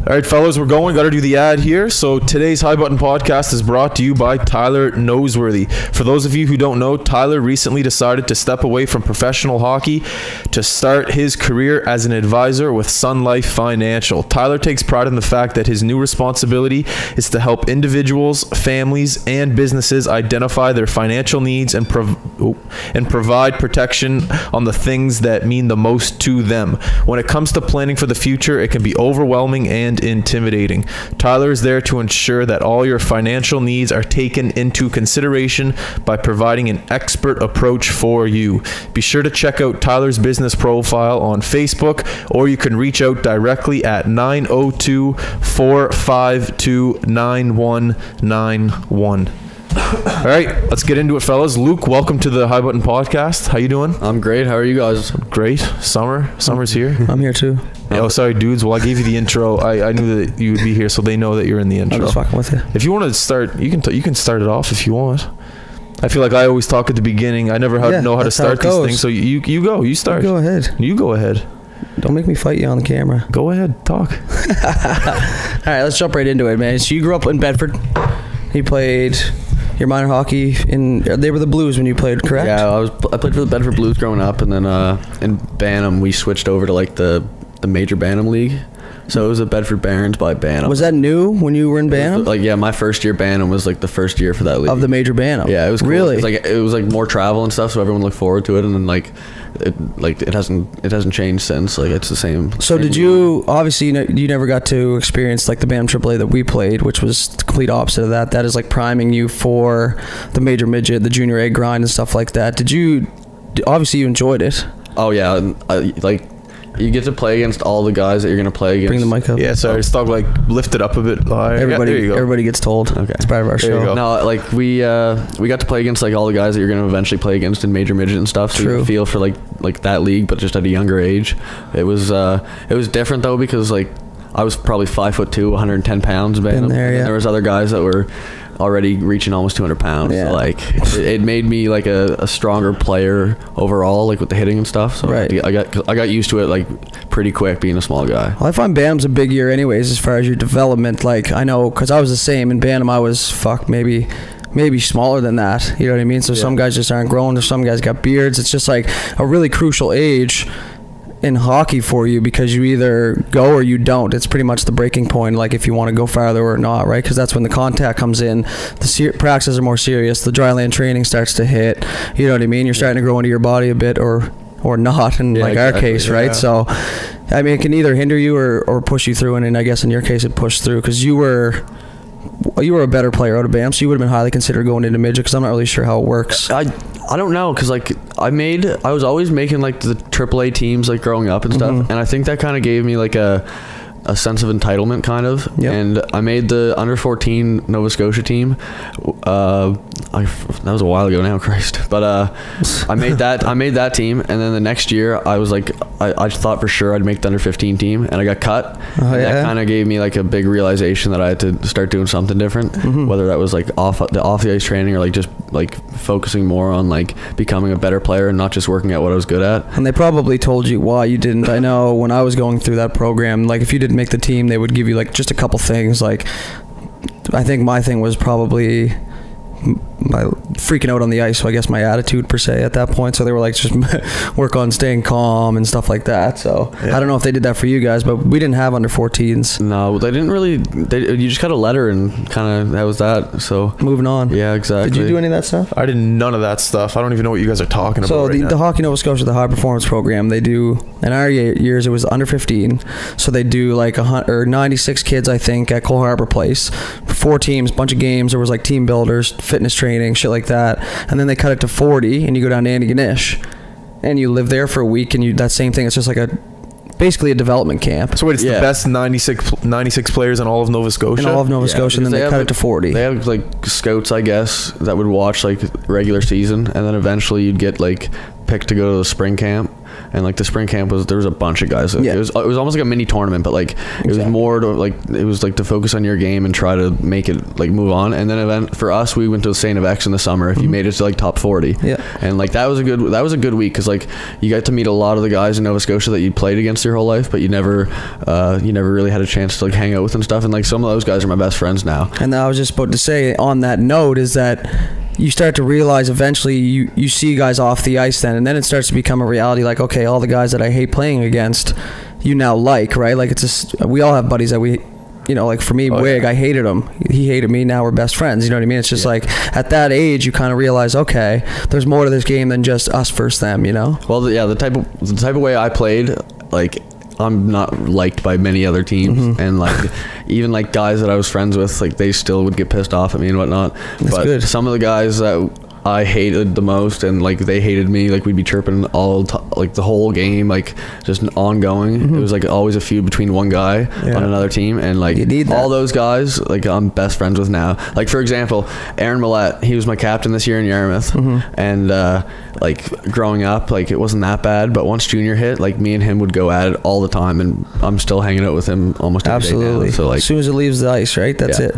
All right, fellas, we're going. Got to do the ad here. So today's High Button Podcast is brought to you by Tyler Noseworthy. For those of you who don't know, Tyler recently decided to step away from professional hockey to start his career as an advisor with Sun Life Financial. Tyler takes pride in the fact that his new responsibility is to help individuals, families, and businesses identify their financial needs and provide protection on the things that mean the most to them. When it comes to planning for the future, it can be overwhelming and intimidating. Tyler is there to ensure that all your financial needs are taken into consideration by providing an expert approach for you. Be sure to check out Tyler's business profile on Facebook, or you can reach out directly at 902-452-9191. All right, let's get into it, fellas. Luke, welcome to the High Button Podcast. How you doing? I'm great. How are you guys? Great. Summer's here. I'm here too. Oh, sorry, dudes. Well, I gave you the intro. I knew that you would be here, so they know that you're in the intro. I'm just fucking with you. If you want to start, you can start it off if you want. I feel like I always talk at the beginning. I never know how to start these things. So you go. You start. Go ahead. You go ahead. Don't make me fight you on the camera. Go ahead. Talk. All right, let's jump right into it, man. So you grew up in Bedford. You played your minor hockey they were the Blues when you played, correct? Yeah, I played for the Bedford Blues growing up, and then in Bantam we switched over to like the Major Bantam League. So it was the Bedford Barons by Bantam. Was that new when you were in Bantam? My first year Bantam was like the first year for that league. Of the Major Bantam? Yeah, it was cool. Really? It was like more travel and stuff, so everyone looked forward to it, and then it hasn't changed since. Like it's the same. So did you, obviously you never got to experience like the Bantam AAA that we played, which was the complete opposite of that. That is like priming you for the Major Midget, the Junior A grind and stuff like that. Obviously you enjoyed it. Oh yeah, you get to play against all the guys that you're going to play against. Bring the mic up. Yeah, sorry. Just talk lift it up a bit. There you go. Everybody gets told. Okay. It's part of our show. No, like we got to play against like all the guys that you're going to eventually play against in Major Midget and stuff. So True. you feel for like that league, but just at a younger age. It was different though, because like I was probably 5'2", 110 pounds. Been there, yeah. And there was other guys that were already reaching almost 200 pounds. Yeah. So like it made me like a stronger player overall, like with the hitting and stuff. So right. I got used to it like pretty quick, being a small guy. Well, I find Bantam's a big year anyways as far as your development. Like I know, because I was the same in Bantam. I was maybe smaller than that. You know what I mean? So yeah. Some guys just aren't grown. Some guys got beards. It's just like a really crucial age in hockey for you, because you either go or you don't. It's pretty much the breaking point, like if you want to go farther or not, right? Because that's when the contact comes in, the practices are more serious, the dry land training starts to hit, you know what I mean? You're starting to grow into your body a bit or not in our case, right? So I mean, it can either hinder you or push you through, and I guess in your case it pushed through, because you were a better player out of BAM, so you would have been highly considered going into midget, because I'm not really sure how it works. I don't know, because like I was always making like the AAA teams like growing up and stuff, and I think that kind of gave me like a sense of entitlement kind of. Yep. And I made the under 14 Nova Scotia team. That was a while ago now, Christ. But I made that team, and then the next year I was like, I thought for sure I'd make the under 15 team, and I got cut. Oh, yeah? That kind of gave me like a big realization that I had to start doing something different, whether that was like off the ice training, or like just like focusing more on like becoming a better player and not just working at what I was good at. And they probably told you why you didn't. I know when I was going through that program, like if you didn't make the team, they would give you like just a couple things. Like I think my thing was probably my freaking out on the ice, so I guess my attitude per se at that point. So they were like, just work on staying calm and stuff like that. So yeah. I don't know if they did that for you guys, but we didn't have under 14s. No, they didn't really. You just got a letter and kind of that was that. So moving on. Yeah, exactly. Did you do any of that stuff? I did none of that stuff. I don't even know what you guys are talking about. So the Hockey Nova Scotia, the high performance program, they do, in our years it was under 15, so they do like 96 kids I think at Cole Harbour Place, 4 teams, bunch of games. There was like team builders, fitness training, shit like that, and then they cut it to 40 and you go down to Antigonish and you live there for a week, and that same thing, it's just like basically a development camp. So wait, it's the best 96 players in all of Nova Scotia? In all of Nova Scotia, and then they cut it to 40. They have like scouts, I guess, that would watch like regular season, and then eventually you'd get like picked to go to the spring camp. and like the spring camp there was a bunch of guys. Yeah. It was almost like a mini tournament, but like it was more to like it was like to focus on your game and try to make it like move on. And then for us, we went to St. X in the summer. If you made it to like top 40, and like that was a good week because like you got to meet a lot of the guys in Nova Scotia that you played against your whole life, but you never really had a chance to like hang out with and stuff. And like some of those guys are my best friends now. And I was just about to say on that note is that you start to realize eventually you see guys off the ice then, and then it starts to become a reality like, okay, all the guys that I hate playing against you now like, right? Like it's just, we all have buddies that we, you know, like for me, Wig, I hated him. He hated me. Now we're best friends. You know what I mean? It's just like at that age, you kind of realize, okay, there's more to this game than just us versus them, you know? Well, the type of way I played, like I'm not liked by many other teams, and like even like guys that I was friends with, like they still would get pissed off at me and whatnot. That's good. Some of the guys that I hated the most and like they hated me, like we'd be chirping like the whole game, like just ongoing. It was like always a feud between one guy on another team, and like you need that. all those guys like I'm best friends with now. Like for example, Aaron Millette, he was my captain this year in Yarmouth, and like growing up, like it wasn't that bad, but once junior hit, like me and him would go at it all the time, and I'm still hanging out with him almost every day now. So like as soon as it leaves the ice, right? That's it.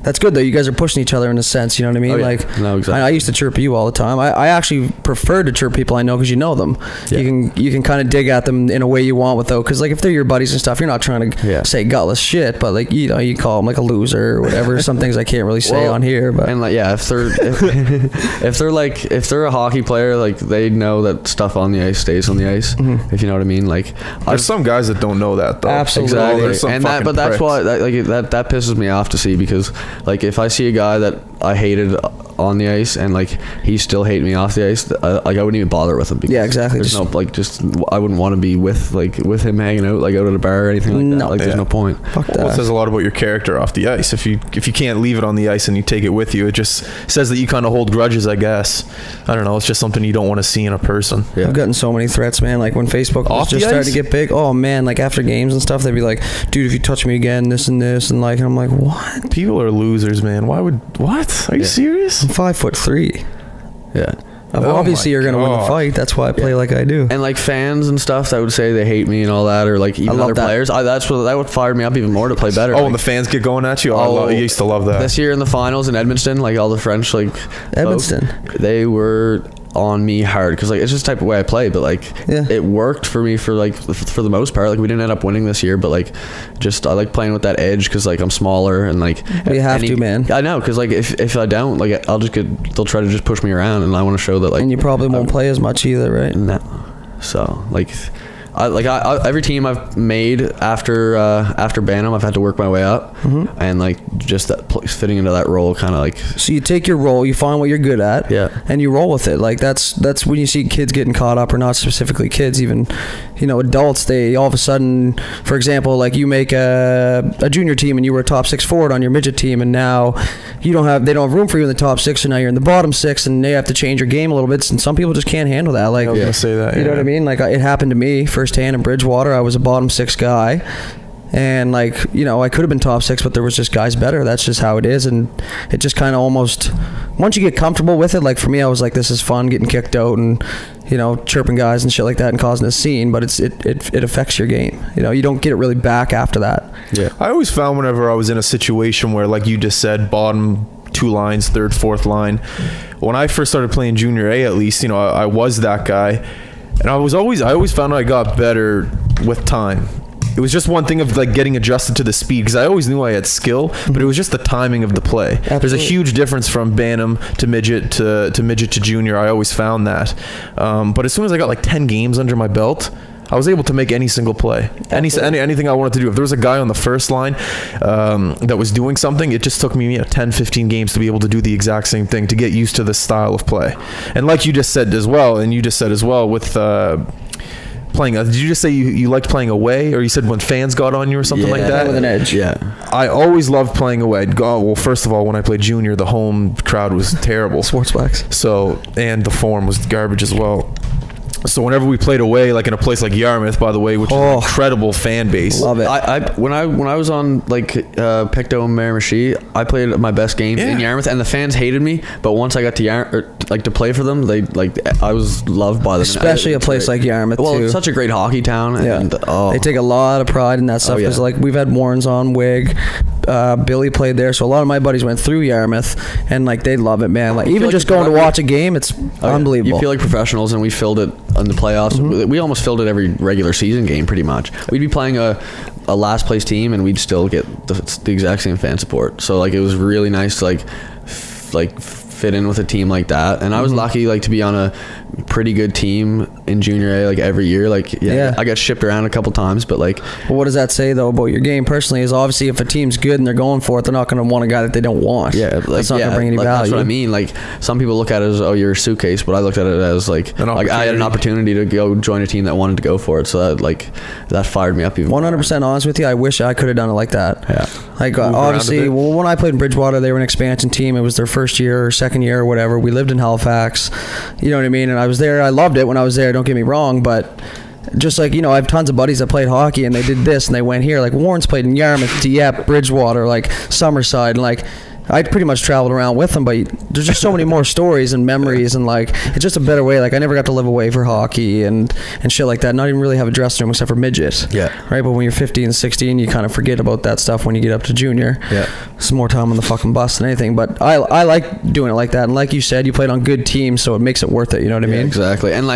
That's good though. You guys are pushing each other in a sense. You know what I mean? Oh, yeah. Like, no, exactly. I used to chirp you all the time. I actually prefer to chirp people I know because you know them. Yeah. You can kind of dig at them in a way you want without, because like if they're your buddies and stuff, you're not trying to say gutless shit, but like you know you call them like a loser or whatever. Some things I can't really say on here, but and like if they're a hockey player, like they know that stuff on the ice stays on the ice. If you know what I mean. Like there's some guys that don't know that though. Absolutely. Exactly. And that's why that pisses me off to see, because like if I see a guy that I hated on the ice and like he still hated me off the ice, like I wouldn't even bother with him. Yeah, exactly. There's I wouldn't want to be with him hanging out like out at a bar or anything like that. Like there's no point. Fuck that. Well, it says a lot about your character off the ice. If you can't leave it on the ice and you take it with you, it just says that you kind of hold grudges, I guess. I don't know. It's just something you don't want to see in a person. I've gotten so many threats, man. Like when Facebook was just starting to get big. Oh man, like after games and stuff, they'd be like, "Dude, if you touch me again, this and this," and like, and I'm like, "What?" People are losers, man. What? Are you serious? I'm 5'3". Yeah. Obviously, you're gonna win the fight. That's why I play like I do. And like fans and stuff that would say they hate me and all that, or like even other players. That would fire me up even more to play better. Oh, and the fans get going at you. I used to love that. This year in the finals in Edmonton, like all the French Edmonton, they were on me hard because like it's just the type of way I play, but like it worked for me for the most part. Like we didn't end up winning this year, but like just I like playing with that edge because like I'm smaller and like you have to, man. I know, because like if I don't, like they'll try to just push me around, and I want to show that like. And you probably won't play as much either, right? No. So like. Every team I've made after Bantam, I've had to work my way up, and like just that fitting into that role, kind of like. So you take your role, you find what you're good at, and you roll with it. Like that's when you see kids getting caught up, or not specifically kids, even adults. They all of a sudden, for example, like you make a junior team and you were a top 6 forward on your midget team, and now they don't have room for you in the top 6, so now you're in the bottom 6, and they have to change your game a little bit. And some people just can't handle that. Like I was gonna say that. You know what I mean? Like it happened to me firsthand in Bridgewater. I was a bottom 6 guy, and like I could have been top 6, but there was just guys better. That's just how it is. And it just kind of almost, once you get comfortable with it, like for me, I was like, this is fun getting kicked out and chirping guys and shit like that and causing a scene, but it affects your game. You don't get it really back after that. I always found whenever I was in a situation where, like you just said, bottom 2 lines, 3rd, 4th line, when I first started playing junior A, at least I was that guy. And I always found I got better with time. It was just one thing of like getting adjusted to the speed, because I always knew I had skill, but it was just the timing of the play. Absolutely. There's a huge difference from Bantam to midget to midget to junior. I always found that. But as soon as I got like 10 games under my belt, I was able to make any single play, anything I wanted to do. If there was a guy on the first line that was doing something, it just took me 10, 15 games to be able to do the exact same thing, to get used to this style of play. And like you just said as well, with playing, did you just say you liked playing away, or you said when fans got on you or something like that? With an edge. Yeah. I always loved playing away. Well, first of all, when I played junior, the home crowd was terrible. Sports wax. So, and the form was garbage as well. So whenever we played away, like in a place like Yarmouth, by the way, which is an incredible fan base. Love it. When I was on like Pictou and Miramichi, I played my best games in Yarmouth, and the fans hated me. But once I got to to play for them, I was loved by them. Especially a place like Yarmouth. Well, too. it's such a great hockey town, and they take a lot of pride in that stuff because like we've had Warrens on Wig. Billy played there, so a lot of my buddies went through Yarmouth, and like they love it, man. Like even just going to watch a game, it's unbelievable. You feel like professionals, and we filled it in the playoffs. Mm-hmm. We almost filled it every regular season game, pretty much. We'd be playing a last place team, and we'd still get the exact same fan support. So like it was really nice to fit in with a team like that, and I was lucky to be on a pretty good team in junior A every year. I got shipped around a couple times, but well, what does that say though about your game personally? Is obviously if a team's good and they're going for it, they're not going to want a guy that they don't want. That's not going to bring any value. That's what I mean. Some people look at it as, oh, you're a suitcase, but I looked at it as I had an opportunity to go join a team that wanted to go for it, so that fired me up even 100% honest with you, I wish I could have done it like that. Obviously, when I played in Bridgewater, they were an expansion team. It was their first year or second year or whatever. We lived in Halifax, you know what I mean, and I was there. I loved it when I was there, don't get me wrong, but just I have tons of buddies that played hockey and they did this and they went here. Warren's played in Yarmouth, Dieppe, Bridgewater, Summerside, and I pretty much traveled around with them, but there's just so many more stories and memories, and it's just a better way. I never got to live away for hockey and shit like that. Not even really have a dressing room except for midget. Yeah. Right. But when you're 15 and 16, you kind of forget about that stuff when you get up to junior. Yeah. It's more time on the fucking bus than anything. But I like doing it like that. And like you said, you played on good teams, so it makes it worth it. You know what I mean? Exactly. And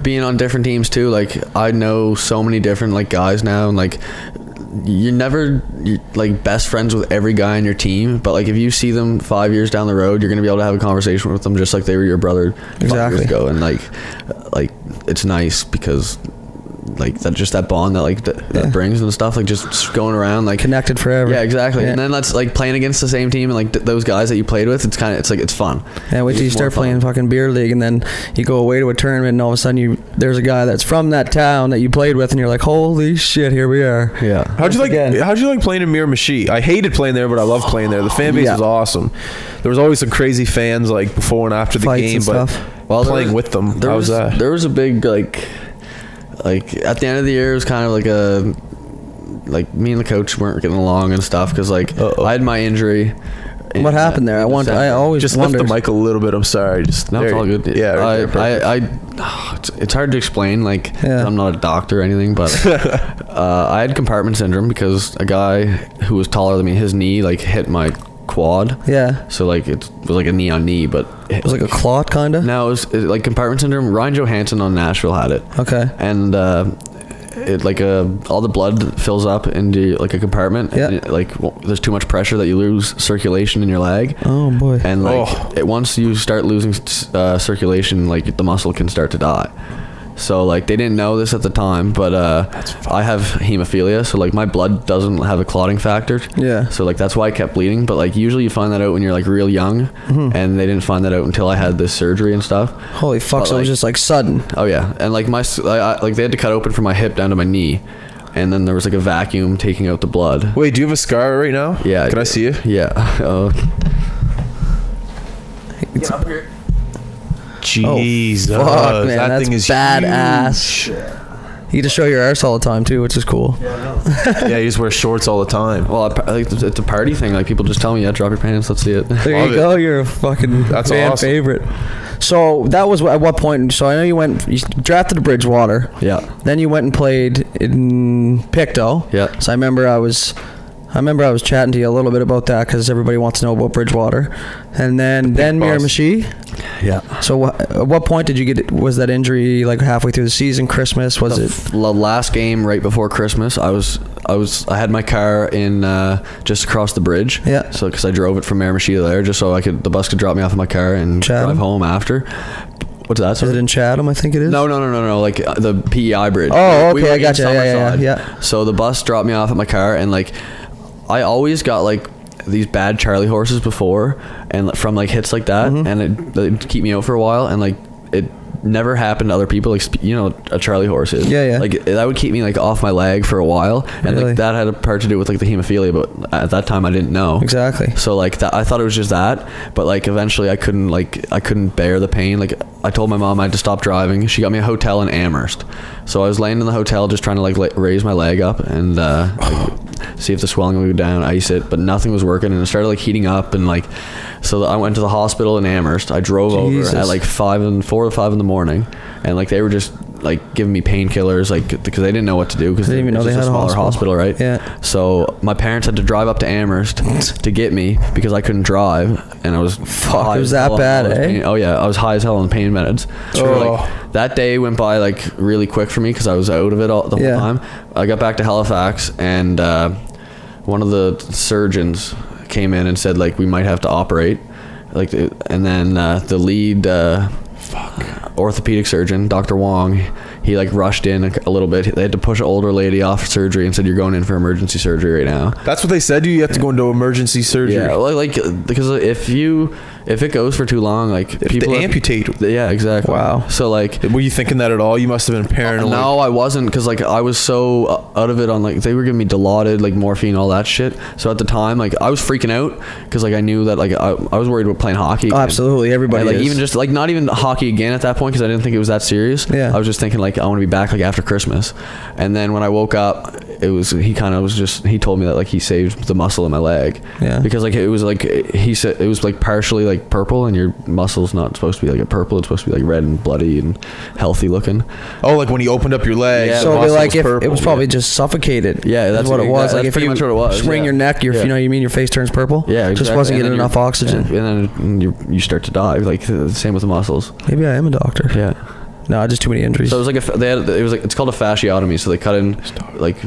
being on different teams too. I know so many different guys now, and you're never best friends with every guy on your team, but if you see them 5 years down the road, you're gonna be able to have a conversation with them just like they were your brother 5 years ago, and it's nice because that bond that brings and stuff, just going around connected forever. Yeah, exactly. Yeah. And then that's playing against the same team and those guys that you played with. It's kind of it's fun. Yeah, wait till you start playing fucking beer league, and then you go away to a tournament, and all of a sudden there's a guy that's from that town that you played with, and you're like, holy shit, here we are. Yeah. How'd you like playing in Miramichi? I hated playing there, but I loved playing there. The fan base was awesome. There was always some crazy fans before and after the Fights game, and but stuff. playing with them, how was that? There was a big at the end of the year, it was kind of me and the coach weren't getting along and stuff because I had my injury. What happened there? I always just wondered. lift the mic a little bit. I'm sorry. Just no, it's all good. Yeah, right it's hard to explain. I'm not a doctor or anything, but I had compartment syndrome because a guy who was taller than me, his knee hit my quad. Yeah. So it was a knee on knee, but it was a clot kind of. No, it was compartment syndrome. Ryan Johansson on Nashville had it. Okay. And all the blood fills up into a compartment. Yeah. And there's too much pressure that you lose circulation in your leg. Oh boy. And once you start losing circulation, the muscle can start to die. So they didn't know this at the time, but I have hemophilia, so my blood doesn't have a clotting factor. Yeah. So that's why I kept bleeding, but usually you find that out when you're real young, and they didn't find that out until I had this surgery and stuff. Holy fuck! So it was just sudden. Oh yeah, and they had to cut open from my hip down to my knee, and then there was a vacuum taking out the blood. Wait, do you have a scar right now? Yeah. Can I see it? Yeah. Get up here. Jesus, fuck, man, that thing is badass. huge. You just show your arse all the time too, which is cool. Yeah, you just wear shorts all the time. Well, it's a party thing. People just tell me, yeah, drop your pants, let's see it. There you go. You're a fucking fan favorite. So that was at what point? So I know you drafted to Bridgewater. Yeah. Then you went and played in Pictou. Yeah. So I remember I was chatting to you a little bit about that because everybody wants to know about Bridgewater, and then Miramichi. Yeah. So at what point did you get? Was that injury halfway through the season? Christmas was it? The last game right before Christmas. I had my car in just across the bridge. Yeah. So because I drove it from Miramichi to there, just so the bus could drop me off in my car and drive home after. What's that? Is it in Chatham? I think it is. No. The PEI bridge. Oh, okay. I got you. Yeah. So the bus dropped me off at my car, and I always got these bad Charlie horses before, and from hits like that, and it keep me out for a while, and it never happened to other people. Like, you know, a Charlie horse is. Yeah, yeah. Like that would keep me like off my leg for a while, and Really? like that had a part to do with like the hemophilia, but at that time I didn't know. Exactly. So like that, I thought it was just that, but like eventually I couldn't bear the pain. Like I told my mom I had to stop driving. She got me a hotel in Amherst, so I was laying in the hotel just trying to like raise my leg up and like, see if the swelling would go down, ice it, but nothing was working, and it started like heating up, and like so I went to the hospital in Amherst. I drove Jesus. over at like 4 or 5 in the morning, and like they were just like giving me painkillers, like because they didn't know what to do because They didn't even know they a had a smaller hospital, right? Yeah. So my parents had to drive up to Amherst to get me because I couldn't drive, and I was Fuck, it was as that hell. bad, I was eh? oh yeah, I was high as hell on pain meds. So Oh. like that day went by like really quick for me because I was out of it all the whole Yeah. time. I got back to Halifax, and one of the surgeons came in and said like we might have to operate, like, and then the lead orthopedic surgeon, Dr. Wong, he like rushed in a little bit. They had to push an older lady off surgery and said, "You're going in for emergency surgery right now." That's what they said. You have to go into emergency surgery. Yeah, like because if it goes for too long, like If people they amputate. Yeah, exactly. Wow. So like. Were you thinking that at all? You must have been paranoid. No, I wasn't, because like I was so out of it on like they were giving me Dilaudid, like morphine, all that shit. So at the time, like I was freaking out because like I knew that like I was worried about playing hockey again. Oh, absolutely, everybody And, like is. even just like not even hockey again at that point because I didn't think it was that serious. Yeah. I was just thinking like I want to be back like after Christmas. And then when I woke up, he told me that like he saved the muscle in my leg. Yeah. Because like it was like he said it was like partially like purple, and your muscle's not supposed to be like a purple. It's supposed to be like red and bloody and healthy looking. Oh, like when you opened up your leg. Yeah, the So it'd be muscle like was if purple. it was probably just suffocated. Yeah, that's what it was. that's Like if pretty you much what it was. wring yeah. your neck, Yeah. you know, you mean your face turns purple. Yeah, exactly. Just wasn't And getting then enough you're- oxygen. and then you start to die. Like the same with the muscles. Maybe I am a doctor. Yeah. No, just too many injuries. So it was like it's called a fasciotomy. So they cut in like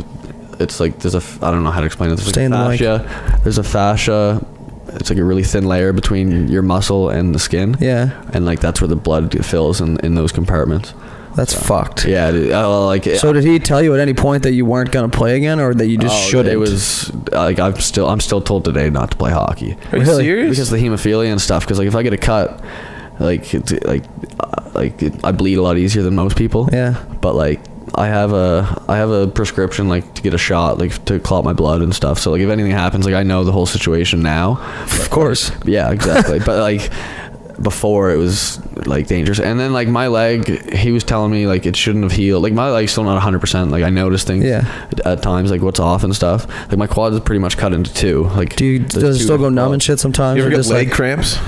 it's like there's I don't know how to explain it. There's Stay in the like mic. fascia. There's a fascia. It's like a really thin layer between your muscle and the skin. Yeah. And like that's where the blood fills in those compartments. That's fucked. Yeah. Like So did he tell you at any point that you weren't gonna play again, or that you just shouldn't? It was like I'm still told today not to play hockey. Are you Really? serious? Because of the hemophilia and stuff. Because like if I get a cut, I bleed a lot easier than most people. Yeah. But like I have a prescription like to get a shot like to clot my blood and stuff. So like if anything happens, like I know the whole situation now. Of course. Yeah, exactly. But like before it was like dangerous. And then like my leg, he was telling me like it shouldn't have healed. Like my leg's still not 100%. Like I notice things at times, like what's off and stuff. Like my quad is pretty much cut into two. Like Does there's it two still go different numb and quads. shit sometimes? You ever or get just leg like, cramps?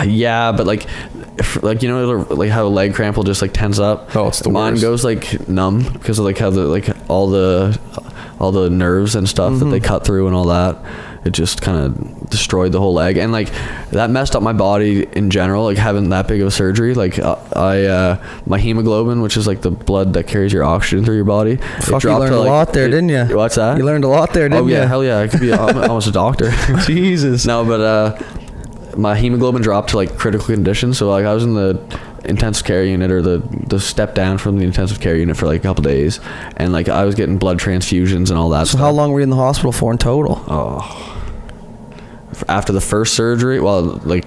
Yeah, but like you know like how a leg cramp will just like tense up. Oh, it's the Mine worst. goes like numb because of like how the like all the nerves and stuff that they cut through and all that. It just kind of destroyed the whole leg, and like that messed up my body in general. Like having that big of a surgery, like my hemoglobin, which is like the blood that carries your oxygen through your body. Fuck, you learned a lot there, didn't you? What's that? You learned a lot there, didn't Oh you? yeah, hell yeah! I could be almost a doctor. Jesus. No, but my hemoglobin dropped to like critical condition. So like I was in the intensive care unit, or the step down from the intensive care unit for like a couple days, and like I was getting blood transfusions and all that. So stuff. how long were you in the hospital for in total? After the first surgery, well, like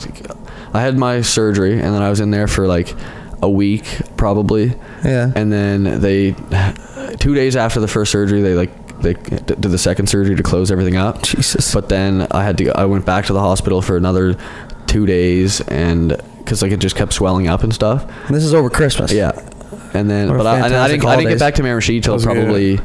I had my surgery and then I was in there for like a week probably. Yeah. And then 2 days after the first surgery, they did the second surgery to close everything up. Jesus. But then I went back to the hospital for another 2 days, and because like it just kept swelling up and stuff. And this is over Christmas. Yeah. And then, What a but I fantastic didn't holidays. get back to Miramichi till That was good. probably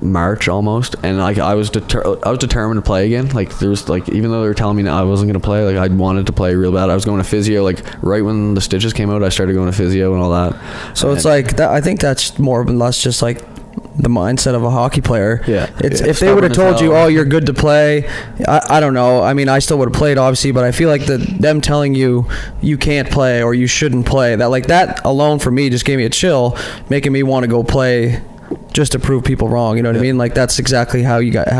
March almost, and like I was determined to play again. Like there was like, even though they were telling me I wasn't gonna play, like I wanted to play real bad. I was going to physio, like right when the stitches came out, I started going to physio and all that. So it's like that. I think that's more or less just like the mindset of a hockey player. Yeah. It's Yeah. if they would have Stubborn as told you, hell. "Oh, you're good to play," I don't know. I mean, I still would have played, obviously, but I feel like them telling you you can't play or you shouldn't play, that alone for me just gave me a chill, making me want to go play. Just to prove people wrong, you know what I mean? Like that's exactly how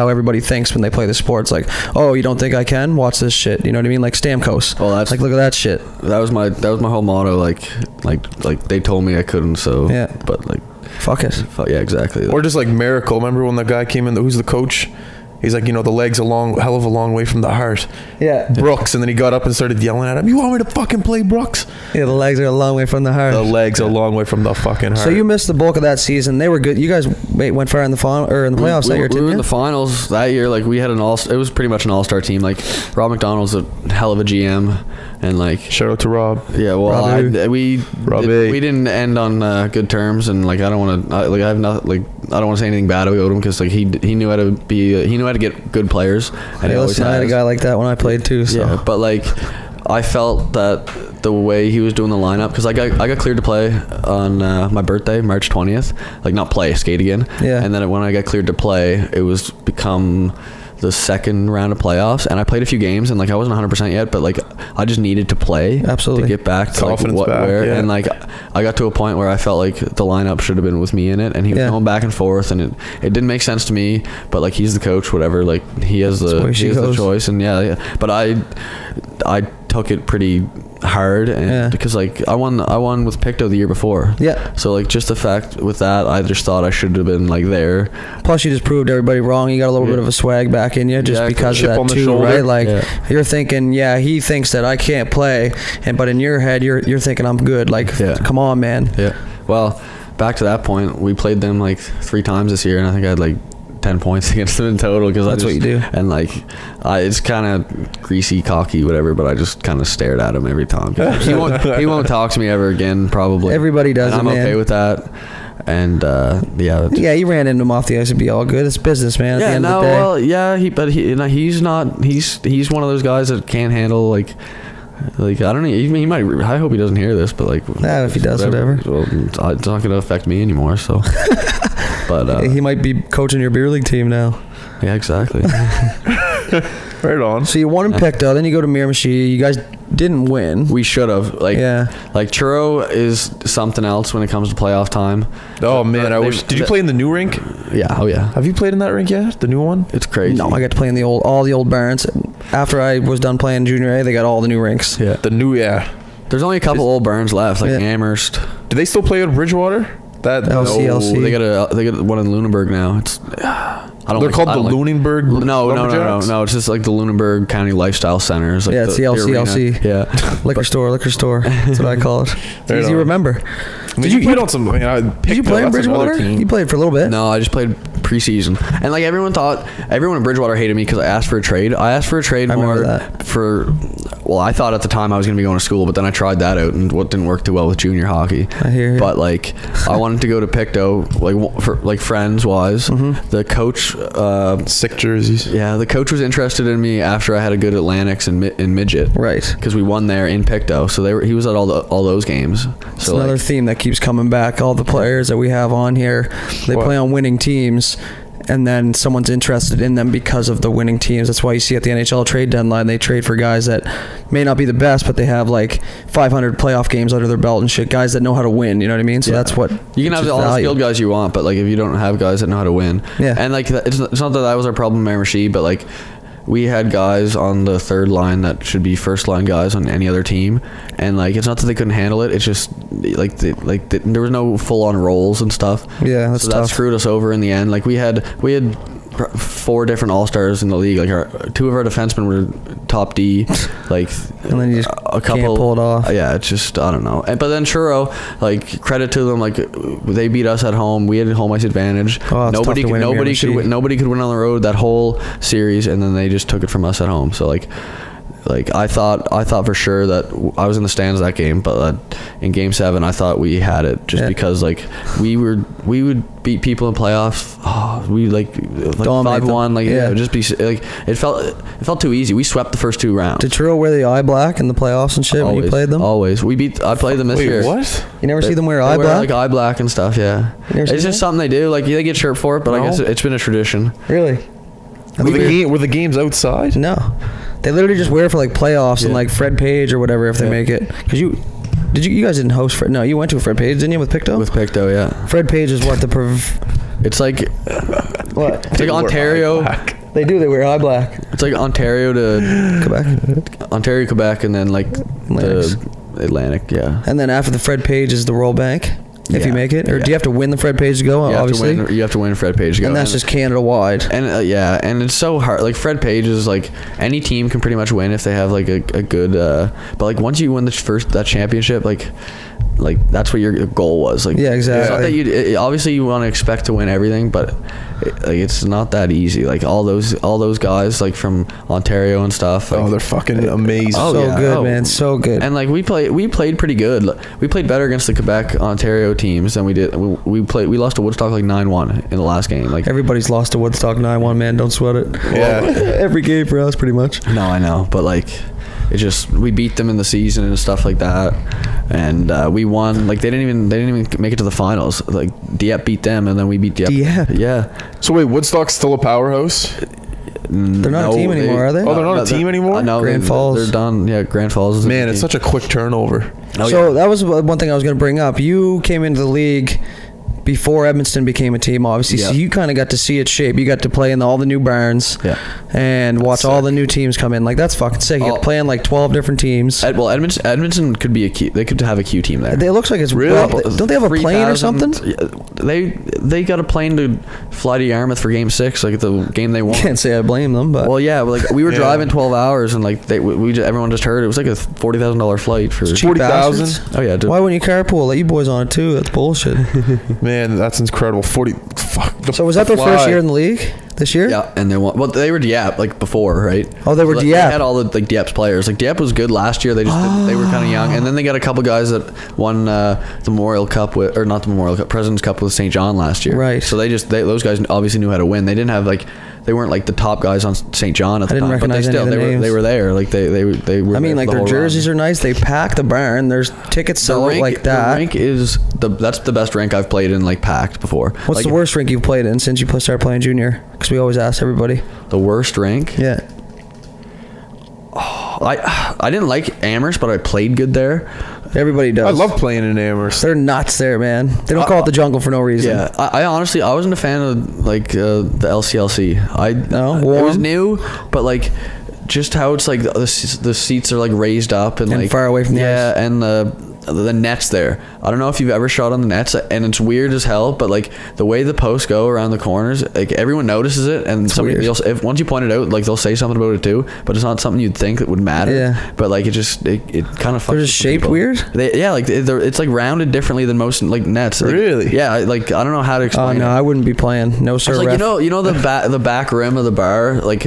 everybody thinks when they play the sports. Like, oh, you don't think I can? Watch this shit. You know what I mean? Like Stamkos. Well, that's like, look at that shit. That was my whole motto. Like they told me I couldn't, so Yeah. But like Fuck it. yeah, exactly. Or just like Miracle. Remember when the guy came in? Who's the coach? He's like, the leg's hell of a long way from the heart. Yeah. Brooks, and then he got up and started yelling at him. You want me to fucking play Brooks? Yeah, the legs are a long way from the heart. The legs a long way from the fucking heart. So you missed the bulk of that season. They were good. You guys went far in the final or in the playoffs that year, We didn't were you? in the finals that year. Like we had it was pretty much an all-star team. Like Rob McDonald's a hell of a GM, and like Shout out to Rob. yeah, well, we Robbie. didn't end on good terms, and like I don't want to like I have not like I don't want to say anything bad about him because like he knew how to get good players, and Hey, he always listen, I had a has. guy like that when I played too. So. Yeah, but like I felt that the way he was doing the lineup, because I got cleared to play on my birthday, March 20th. Like not play, skate again. Yeah. And then when I got cleared to play, it was become the second round of playoffs, and I played a few games, and like I wasn't 100% yet, but like I just needed to play Absolutely. to get back to like Confidence back, where, yeah. and like I got to a point where I felt like the lineup should have been with me in it, and he was Yeah. going back and forth, and it didn't make sense to me, but like he's the coach, whatever, like he has where the she goes. choice, and yeah, but I took it pretty hard, and Yeah. because like I won with Picto the year before. Yeah. So like just the fact with that, I just thought I should have been like there. Plus, you just proved everybody wrong. You got a little Yeah. bit of a swag back in you just Yeah, because chip of on that the too, shoulder. right? Like Yeah. you're thinking, yeah, he thinks that I can't play, but in your head, you're thinking I'm good. Like, Yeah. come on, man. Yeah. Well, back to that point, we played them like 3 times this year, and I think I had like 10 points against them in total because That's what you do. And like, it's kind of greasy, cocky, whatever. But I just kind of stared at him every time. He won't talk to me ever again, probably. Everybody does And it, I'm man. okay with that. And yeah. Yeah, you ran into him off the ice. It'd be all good. It's business, man. At the end of the day. Well, yeah. He's not. He's one of those guys that can't handle like I don't know. He might. I hope he doesn't hear this, but like. Yeah, if he does, whatever. Well, it's not going to affect me anymore. So. But He might be coaching your beer league team now. yeah, exactly. Right on. So you won in Pictou, then you go to Miramichi. You guys didn't win. We should have like Churro is something else when it comes to playoff time. Oh man, I wish. Did you play in the new rink? Yeah. Oh yeah. Have you played in that rink yet? The new one? It's crazy. No, I got to play in all the old barns. After I was done playing junior A, they got all the new rinks. Yeah. The new There's only a couple old burns left, like Yeah. Amherst. Do they still play at Bridgewater? That LCLC. They got one in Lunenburg now. It's I don't. They're called I the don't Lunenburg. Lumberjacks? No. It's just like the Lunenburg County Lifestyle Center. It's like Yeah, it's the LCLC. arena. Yeah. Liquor store. That's what I call it. It's Right easy to on. remember. I mean, you played on some. Did you play in Bridgewater? You played for a little bit. No, I just played preseason, and like everyone in Bridgewater hated me because I asked for a trade. I asked for a trade I more remember that. for. Well, I thought at the time I was going to be going to school, but then I tried that out, and what didn't work too well with junior hockey. I hear you. But like, I wanted to go to Pictou, like for like friends wise. Mm-hmm. The coach. Sick jerseys. Yeah, the coach was interested in me after I had a good Atlantics in midget. Right. Because we won there in Pictou, so he was at all those games. It's So another like, theme that keeps coming back. All the players that we have on here, they What? play on winning teams, and then someone's interested in them because of the winning teams. That's why you see at the NHL trade deadline, they trade for guys that may not be the best, but they have like 500 playoff games under their belt and shit. Guys that know how to win. You know what I mean? So Yeah. that's what you can have all the value. skilled guys you want, but like if you don't have guys that know how to win, Yeah. and like it's not that was our problem in Miramichi, but like we had guys on the third line that should be first line guys on any other team, and like it's not that they couldn't handle it. It's just there was no full on roles and stuff. Yeah, that's so that tough. screwed us over in the end. Like we had 4 different all-stars in the league. Like 2 of our defensemen were top D, like And then you just a couple can't pull it off. Yeah, it's just I don't know. But then Churro, like credit to them, like they beat us at home. We had home ice advantage. Oh, it's tough to win in Miramichi. Nobody could win on the road that whole series, and then they just took it from us at home. So like I thought for sure that I was in the stands that game, but in Game 7 I thought we had it just because like we would beat people in playoffs. Oh, we like Dominate 5-1. Like yeah. it would just be like it felt too easy. We swept the first 2 rounds. Did Truro wear the eye black in the playoffs and shit when you played them? Always. I played them this Wait, year. what? You never see them wear They eye black? like eye black and stuff, yeah. You never It's seen just that? something they do. Like they get shirt for it, but I No. guess it's been a tradition. Really? Were the games outside? No. They literally just wear it for like playoffs and Yeah. like Fred Page or whatever if they Yeah. make it. Because you guys didn't host Fred? No, you went to a Fred Page, didn't you, with Pictou? With Pictou, yeah. Fred Page is what It's like what? it's like Ontario. They do. They wear eye black. It's like Ontario to Quebec. Quebec, and then like Atlantics. the Atlantic, yeah. And then after the Fred Page is the Royal Bank. if you make it, or do you have to win the Fred Page to go? You Obviously, you have to win Fred Page to go, and that's just Canada wide. And and it's so hard. Like Fred Page is like any team can pretty much win if they have like a good. But like once you win that championship, like that's what your goal was. Like Yeah, exactly. It's not that obviously you want to expect to win everything, but it's not that easy. Like all those guys like from Ontario and stuff. Like, they're fucking amazing. So good, man. So good. And like we played pretty good. We played better against the Quebec Ontario teams than we did. We lost to Woodstock like 9-1 in the last game. Like everybody's lost to Woodstock 9-1, man. Don't sweat it. Yeah. Every game for us, pretty much. No, I know, but like it's just we beat them in the season and stuff like that, and we won. Like they didn't even make it to the finals. Like Dieppe beat them, and then we beat Dieppe. Dieppe? Yeah. So wait, Woodstock's still a powerhouse? They're not a team anymore, are they? Oh, they're not a team anymore? No, Grand Falls. They're done. Yeah, Grand Falls is Man, it's such a quick turnover. So that was one thing I was going to bring up. You came into the league before Edmonton became a team, obviously. Yeah. So you kind of got to see it shape. You got to play in all the new barns and watch all the new teams come in. Like, that's fucking sick. You got to play in like 12 different teams. Edmonton could be a Q. They could have a Q team there. It looks like it's Really? don't they have a plane or something? They got a plane to fly to Yarmouth for Game 6, like the game they won. Can't say I blame them, but Well, yeah, like we were Yeah. driving 12 hours, and like everyone just heard it was like a $40,000 flight for. cheap 40,000? bastards. Oh yeah, Why wouldn't you carpool? Let you boys on it too. That's bullshit. Man, that's incredible. 40. Fuck. So was that their first year in the league this year? Yeah, and they won. Well, they were Dieppe like before, right? Oh, they were Like, Dieppe. They had all the like Dieppe's players. Like Dieppe was good last year. They just they were kind of young, and then they got a couple guys that won the Memorial Cup with, or not the Memorial Cup, President's Cup with St. John last year. Right. So those guys obviously knew how to win. They didn't have like. They weren't like the top guys on St. John at the I didn't time, but they recognize any still of the names. they were there. Like they were. I mean, like their jerseys are nice. They pack the barn. There's tickets sell out like that. The rink is that's the best rink I've played in, like packed before. What's like, the worst rink you've played in since you started playing junior? Because we always ask everybody. The worst rink? Yeah. I didn't like Amherst, but I played good there. Everybody does. I love playing in Amherst. They're nuts there, man. They don't call it the jungle for no reason. Yeah, I honestly I wasn't a fan of like the LCLC. It was warm? new, but like just how it's like the seats are like raised up and like far away from the ice. and the nets there. I don't know if you've ever shot on the nets, and it's weird as hell, but like the way the posts go around the corners, like everyone notices it, and if once you point it out, like they'll say something about it too, but it's not something you'd think that would matter. Yeah. But like it kind of fucks. They're just shaped people. weird? It's like rounded differently than most like nets. Like, Really? Yeah. Like I don't know how to Oh explain no, it. I wouldn't be playing. No sir. It's like ref. you know the back rim of the bar, like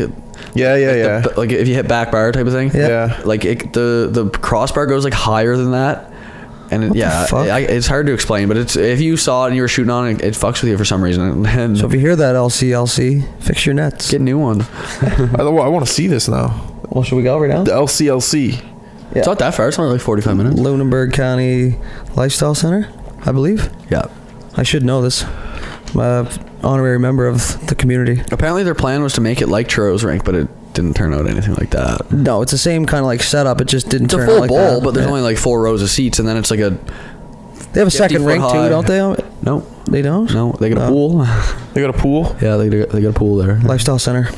Yeah. like if you hit back bar type of thing. Yeah. Like the crossbar goes like higher than that, and the fuck? it's hard to explain. But it's if you saw it and you were shooting on it, it fucks with you for some reason. And So if you hear that LCLC, fix your nets. get new ones. I want to see this now. Well, should we go right now? The LCLC. It's not that far. It's only like 45 minutes. Lunenburg County Lifestyle Center, I believe. Yeah. I should know this. I'm an honorary member of the community. Apparently their plan was to make it like Churros Rink, but it didn't turn out anything like that. No, it's the same kind of like setup. It just didn't It's a turn full out like bowl, that. but there's Yeah. only like 4 rows of seats, and then it's like a They have a second 50-foot rink too, high. don't they? no, They don't? no. They got No. a pool. They got a pool. Yeah, they got a pool there. Lifestyle Center.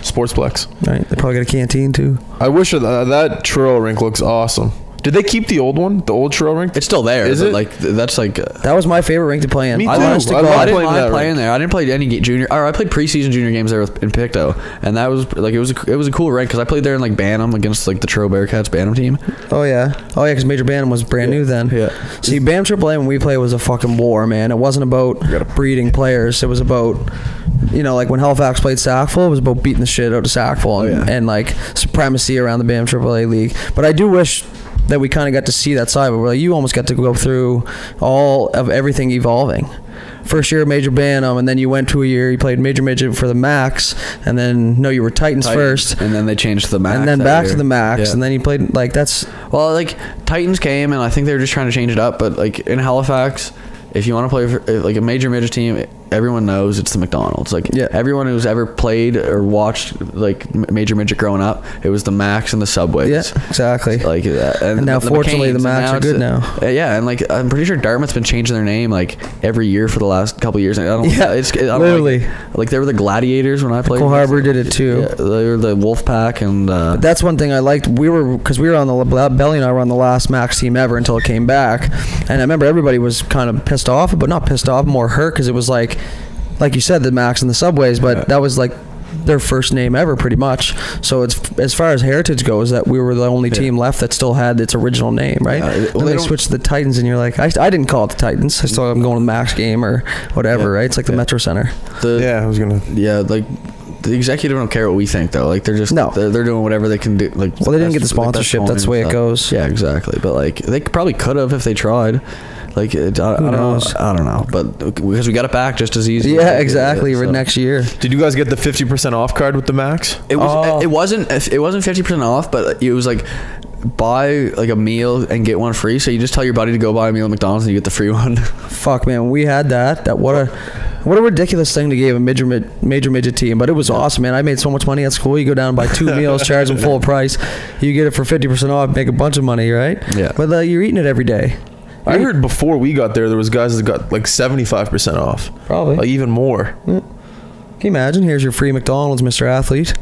Sportsplex. Right. They probably got a canteen too. I wish that Truro rink looks awesome. Did they keep the old one? The old Truro rink? It's still there. Is but it? like that's like. That was my favorite rink to play in. Me I too. honest to I God, love I didn't playing mind that playing rink. there. I didn't play any junior. Or I played preseason junior games there in Pictou, and that was like it was a cool rink because I played there in like Bantam against like the Truro Bearcats Bantam team. Oh yeah, because Major Bantam was brand new then. Yeah. See, Bam AAA when we played was a fucking war, man. It wasn't about breeding players. It was about, like when Halifax played Sackville, it was about beating the shit out of Sackville and like supremacy around the Bam AAA league. But I do wish that we kind of got to see that side, where like, you almost got to go through all of everything evolving. First year Major Bantam, and then you went to a year you played Major Midget for the Max, and then you were Titans first, and then they changed to the Max, and then that back year. to the Max, Yeah. and then you played like that's. Well, like Titans came, and I think they were just trying to change it up. But like in Halifax, if you want to play for like a major midget team, everyone knows it's the McDonald's. Like Yeah. everyone who's ever played or watched like Major Midget growing up, it was the Macs and the Subways. Yeah, exactly. Like And now, fortunately, the McCain's, Macs and are good it's now. Yeah, and like I'm pretty sure Dartmouth's been changing their name like every year for the last couple of years. And I don't. Yeah, I don't literally. Like they were the Gladiators when I played. Cole Harbour did it too. Yeah, they were the Wolf Pack, and That's one thing I liked. Because we were on the Belly and I were on the last Max team ever until it came back, and I remember everybody was kind of pissed off, but not pissed off, more hurt because it was like you said, the Max and the Subways, but that was like their first name ever, pretty much. So it's as far as heritage goes, that we were the only team left that still had its original name, right? Then they switched to the Titans, and you're like, I didn't call it the Titans. I still am going to the Max game or whatever, right? It's like the Metro Center. Like the executive don't care what we think though. Like they're just they're doing whatever they can do. Like well, they didn't get the sponsorship. That's the way it goes. Yeah, exactly. But like they probably could have if they tried. Like I don't know, but because we got it back just as easy. Yeah, exactly. Next year. Did you guys get the 50% off card with the Max? It wasn't 50% off, but it was like buy like a meal and get one free. So you just tell your buddy to go buy a meal at McDonald's and you get the free one. Fuck, man, we had that. What a ridiculous thing to give a major midget team, but it was awesome, man. I made so much money at school. You go down and buy 2 meals, charge them full price. You get it for 50% off, make a bunch of money, right? Yeah. But you're eating it every day. I heard before we got there was guys that got like 75% off. Probably. Like even more. Yeah. Can you imagine? Here's your free McDonald's, Mr. Athlete.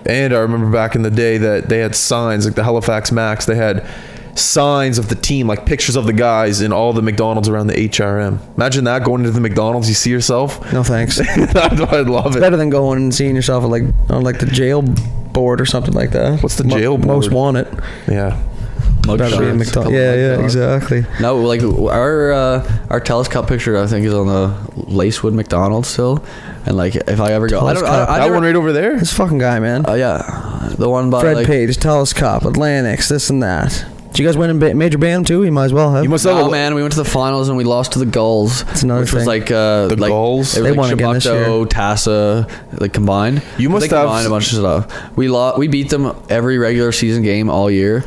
And I remember back in the day that they had signs, like the Halifax Max, they had signs of the team, like pictures of the guys in all the McDonald's around the HRM. Imagine that, going into the McDonald's, you see yourself. No thanks. I'd love It's it. better than going and seeing yourself on the jail board or something like that. What's the jail board? Most wanted. Yeah. Yeah, exactly. No, like our Telus Cup picture, I think, is on the Lacewood McDonald's still. And like, if I ever go, Telus Cup. That one right over there. This fucking guy, man. Yeah, the one by Fred like, Page, Telus Cup, Atlantics, this and that. Did you guys win in Major Band too? You might as well have. You must have. Oh man, we went to the finals and we lost to the Gulls. That's another which was thing. like The Gulls? It was They like won again this year. Shabakto, Tassa, like combined. You must they have- combined a bunch of stuff. We beat them every regular season game all year.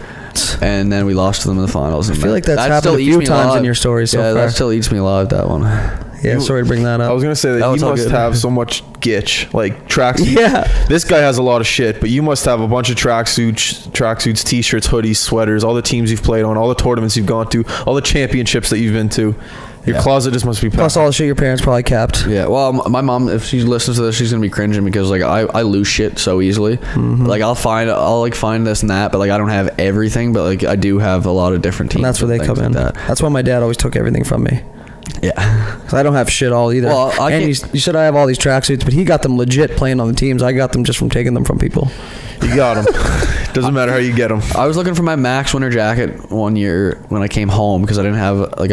And then we lost to them in the finals. I feel like that's happened still a eats few me times alive. in your story so yeah, far. that still eats me alive, that one. Yeah, sorry to bring that up. I was gonna say That that was you all must good. have so much gitch, like tracksuits. Yeah. This guy has a lot of shit, but you must have a bunch of tracksuits, t-shirts, hoodies, sweaters, all the teams you've played on, all the tournaments you've gone to, all the championships that you've been to. Your closet just must be packed. Plus all the shit your parents probably kept. Yeah, well, my mom, if she listens to this, she's gonna be cringing because like I lose shit so easily. Mm-hmm. Like I'll find this and that, but like I don't have everything, but like I do have a lot of different teams. And that's where they things come in. like that. That's why my dad always took everything from me. Yeah. 'Cause I don't have shit all either. Well, and you said I have all these tracksuits, but he got them legit playing on the teams. I got them just from taking them from people. You got them. Doesn't matter how you get them. I was looking for my Max winter jacket one year when I came home because I didn't have like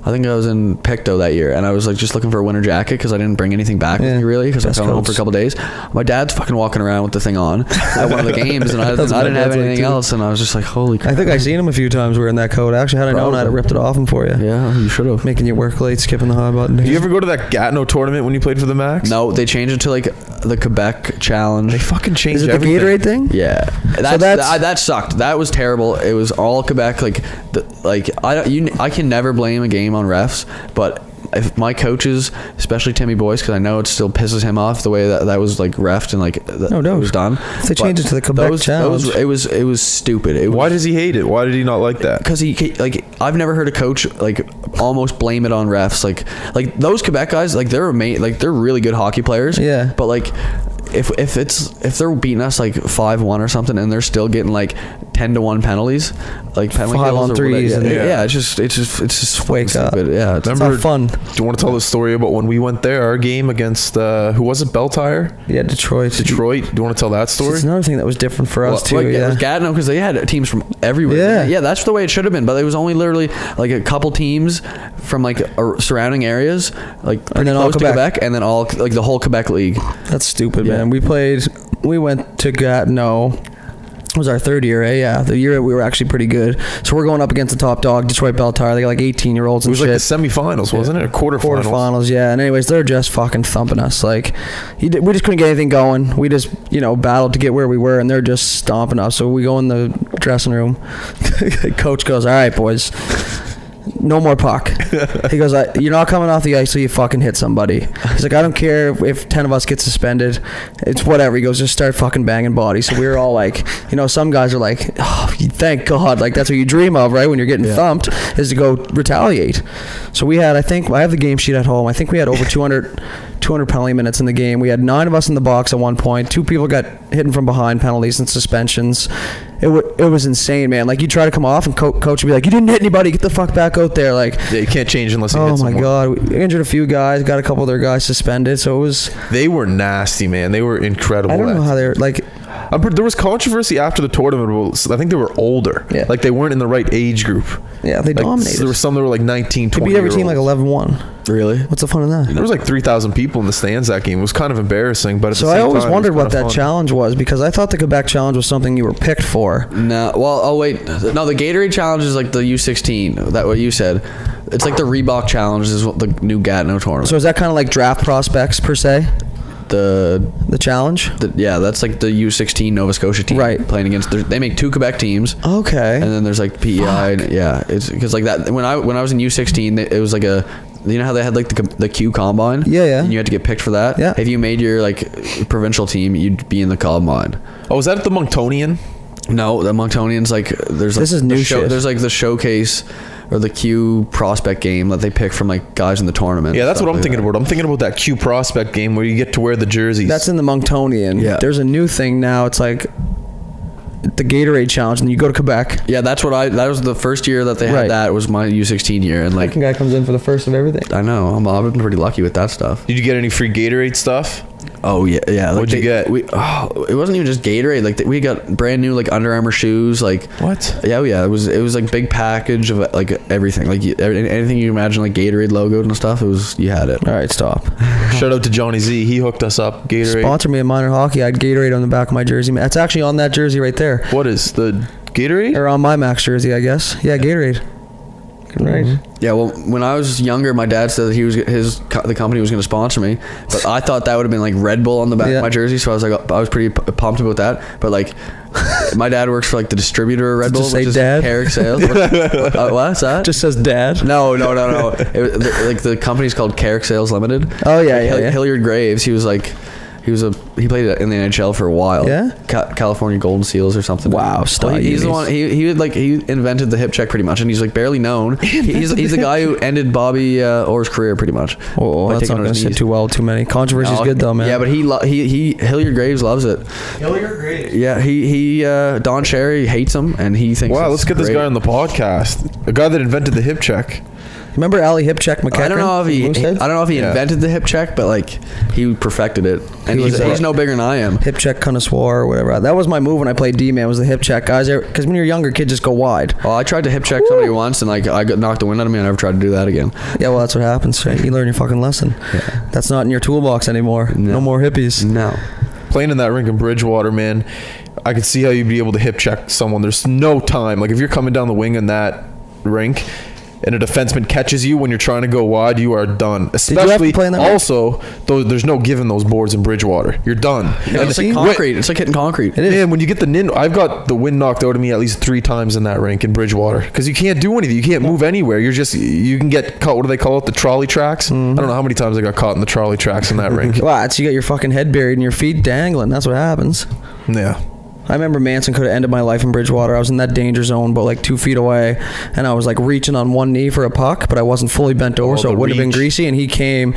I think I was in Pictou that year, and I was like just looking for a winter jacket because I didn't bring anything back with me really because I was home for a couple days. My dad's fucking walking around with the thing on at one of the games, and I didn't have anything else, and I was just like, holy crap. I think I seen him a few times wearing that coat. Actually, had I known, I'd have ripped it off him for you. Yeah, you should have. Making you work late, skipping the high button. Did you ever go to that Gatineau tournament when you played for the Max? No, they changed it to like the Quebec challenge. They fucking changed Is it everything. the Gatorade thing? Yeah, that sucked. That was terrible. It was all Quebec. I can never blame a game on refs, but if my coaches, especially Timmy Boyce, because I know it still pisses him off the way that was like refed and like it was done. If they changed it to the Quebec challenge. It was stupid. Why does he hate it? Why did he not like that? Because he like I've never heard a coach like almost blame it on refs. Like those Quebec guys, like they're they're really good hockey players. Yeah. But like if they're beating us like 5-1 or something and they're still getting like 10-1 penalties, like penalty 5 kills on or threes, whatever. and Yeah, it's just wake up. stupid. Yeah, it's Remember, not fun. Do you want to tell the story about when we went there, our game against who was it? Beltire? Yeah, Detroit. Do you want to tell that story? It's another thing that was different for us too. It Yeah. was Gatineau because they had teams from everywhere. Yeah. Yeah, that's the way it should have been. But it was only literally like a couple teams from like surrounding areas, like pretty then all close to Quebec, and then all like the whole Quebec league. That's stupid, Yeah. man. We went to Gatineau. It was our third year, Yeah, the year we were actually pretty good. So we're going up against the top dog, Detroit Beltire. They got like 18-year-olds It and was shit. like the semifinals, wasn't it? Or quarterfinals? Quarterfinals, yeah. And anyways, they're just fucking thumping us. Like, we just couldn't get anything going. We just, battled to get where we were, and they're just stomping us. So we go in the dressing room. Coach goes, "All right, boys." no more puck. He goes, you're not coming off the ice till you fucking hit somebody. He's like, I don't care if 10 of us get suspended. It's whatever. He goes, just start fucking banging bodies. So we were all like, some guys are like, oh, thank God. Like, that's what you dream of, right? When you're getting thumped, is to go retaliate. So we had, I have the game sheet at home. I think we had over 200 penalty minutes in the game. We had 9 of us in the box at one point. 2 people got hit from behind penalties and suspensions. It was insane, man. Like, you try to come off and coach would be like, you didn't hit anybody, get the fuck back out there. Like, yeah, you can't change unless you hit oh someone. my God, we injured a few guys, got a couple of their guys suspended. So it was, they were nasty, man. They were incredible. I don't know how they're like, there was controversy after the tournament. I think they were older. Yeah. Like, they weren't in the right age group. yeah, they Like, dominated. there were some that were like 19, They 20 beat every year team like olds. 11-1. Really? What's the fun in that? There was like 3,000 people in the stands that game. It was kind of embarrassing, but at So the I same always time, wondered it was what kinda that fun. challenge was, because I thought the Quebec challenge was something you were picked for. No. Well, oh wait. No, the Gatorade challenge is like the U16. That what you said. It's like the Reebok challenge is what the new Gatineau tournament. So is that kind of like draft prospects per se? The challenge? Yeah, that's like the U16 Nova Scotia team, Right. Playing against. They make 2 Quebec teams, Okay. and then there's like PEI. And, yeah, it's because like that. When I was in U16, it was like a. You know how they had like the Q combine? Yeah. And you had to get picked for that. Yeah. If you made your like provincial team, you'd be in the combine. Oh, was that at the Monctonian? No, the Monctonians like there's like This is new shit. There's like the showcase or the Q prospect game that they pick from like guys in the tournament. Yeah, that's stuff what I'm like thinking that. about. I'm thinking about that Q prospect game where you get to wear the jerseys. That's in the Monctonian. Yeah. There's a new thing now. It's like the Gatorade challenge, and you go to Quebec. Yeah, that was the first year that they had Right. that was my U16 year, and like Second guy comes in for the first of everything. I know I've been pretty lucky with that stuff. Did you get any free Gatorade stuff? Oh yeah. Like What'd you get? It wasn't even just Gatorade. Like we got brand new like Under Armour shoes. Like What? Yeah. It was like big package of like everything. Like anything you imagine, like Gatorade logo and stuff. You had it. All right, stop. Shout out to Johnny Z. He hooked us up. Gatorade. Sponsor me in minor hockey. I had Gatorade on the back of my jersey. That's actually on that jersey right there. What is the Gatorade? Or on my Max jersey, I guess. Yeah, Gatorade. Right. Yeah, well, when I was younger, my dad said that the company was going to sponsor me, but I thought that would have been like Red Bull on the back Yeah. of my jersey, so I was pretty pumped about that. But like, my dad works for like the distributor of Red Does it Bull, say which is Dad? Carrick Sales. What's that? Just says dad. No. Like the company's called Carrick Sales Limited. Oh, yeah. Hilliard Graves. He played in the NHL for a while. Yeah? California Golden Seals or something. Wow, Well, star he's the unis. one. He invented the hip check pretty much, and he's like barely known. He's the guy who ended Bobby Orr's career pretty much. Oh, by that's taking not on going to his sit knees. too well. Too many. Controversy's good, though, man. Yeah, but he Hilliard Graves loves it. Hilliard Graves. Yeah, he Don Cherry hates him, and he thinks. Wow, it's let's get this great. guy on the podcast. The guy that invented the hip check. Remember Ali Hipcheck McEachran? I don't know if he Yeah. invented the hip check, but like he perfected it, and He was he's no bigger than I am. Hip check connoisseur or whatever. That was my move when I played D-man, was the hip check. Guys, because when you're younger, kids just go wide. Well, I tried to hip check somebody once, and like I got knocked the wind out of me. I never tried to do that again. Yeah, well, that's what happens, right? You learn your fucking lesson. That's not in your toolbox anymore. No more hippies. No. Playing in that rink in Bridgewater, man, I could see how you'd be able to hip check someone. There's no time. Like, if you're coming down the wing in that rink and a defenseman catches you when you're trying to go wide, you are done. you have to Especially, play in that rink? also, though, there's no giving those boards in Bridgewater. You're done. Yeah, it's like concrete. It's like hitting concrete. Man, when you get I've got the wind knocked out of me at least 3 times in that rink in Bridgewater, because you can't do anything. You can't move anywhere. You can get caught. What do they call it? The trolley tracks. I don't know how many times I got caught in the trolley tracks in that rink. Well, that's you got your fucking head buried and your feet dangling. That's what happens. Yeah. I remember Manson could have ended my life in Bridgewater. I was in that danger zone, but like 2 feet away, and I was like reaching on one knee for a puck, but I wasn't fully bent over, so the it would have been reach. greasy. And he came,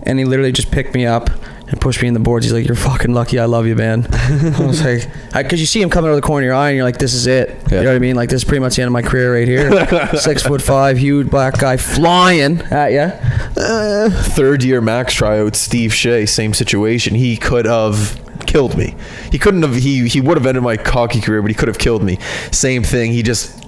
and he literally just picked me up and pushed me in the boards. He's like, "You're fucking lucky. I love you, man." I was like, because you see him coming out of the corner of your eye, and you're like, "This is it." Yeah. You know what I mean? Like, this is pretty much the end of my career right here. 6'5", huge black guy flying at you. Third year max tryout, Steve Shea, same situation. He could have killed me. He couldn't have. He would have ended my hockey career, but he could have killed me. Same thing. He just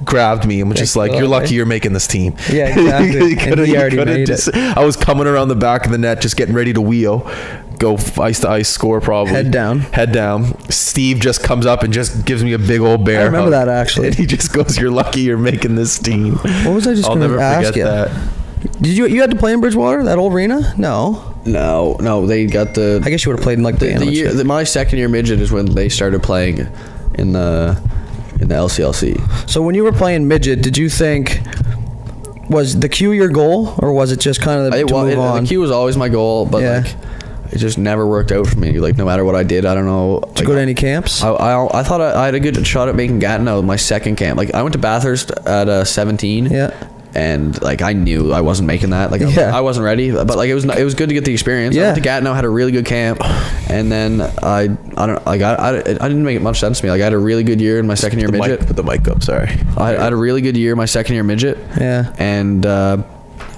grabbed me and was just like, "You're lucky you're making this team." Yeah, exactly. He And he already coulda made just- it. I was coming around the back of the net, just getting ready to wheel, go ice to ice, score probably. Head down. Steve just comes up and just gives me a big old bear. I remember hug. that, actually. And he just goes, "You're lucky you're making this team." What was I just I'll going never to ask forget you? that. Did you had to play in Bridgewater, that old arena? No. No, they got the. I guess you would have played in like the year. My second year midget is when they started playing in the LCLC. So when you were playing midget, did you think Was the Q your goal, or was it just kind of move on? The Q was always my goal, but Yeah. like it just never worked out for me. Like no matter what I did, I don't know. Did you go to any camps? I thought I had a good shot at making Gatineau my second camp. Like I went to Bathurst at 17. Yeah. And like I knew I wasn't making that. Like Yeah. I wasn't ready. But like it was good to get the experience. Yeah. I went to Gatineau, had a really good camp, and then I didn't make it much sense to me. Like I had a really good year in my second year midget. Put the mic up. Sorry. I had a really good year my second year midget. Yeah. And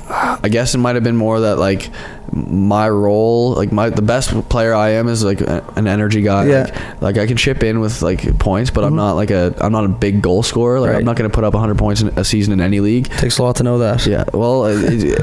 I guess it might have been more that like my role, like the best player I am is like an energy guy. Yeah. Like I can chip in with like points, but I'm not a big goal scorer. Like Right. I'm not going to put up 100 points in a season in any league. Takes a lot to know that. Yeah, well,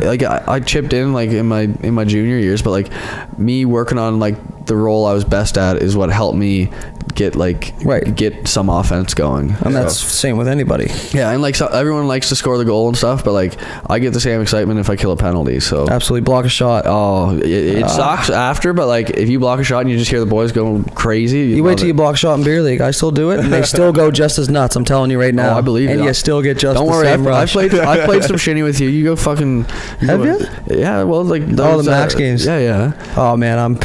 like I chipped in like in my junior years, but like me working on like the role I was best at is what helped me get some offense going. And that's same with anybody. Yeah, and like everyone likes to score the goal and stuff, but like I get the same excitement if I kill a penalty. So Absolutely, block a shot. oh, it sucks after, but like if you block a shot and you just hear the boys going crazy, You wait till you block a shot in beer league. I still do it, and they still go just as nuts. I'm telling you right now. I believe and it. you still get just Don't the worry, same rush. I played some shinny with you. You go fucking. Have you? Yeah, well, like All the max games. Yeah. Oh man, I'm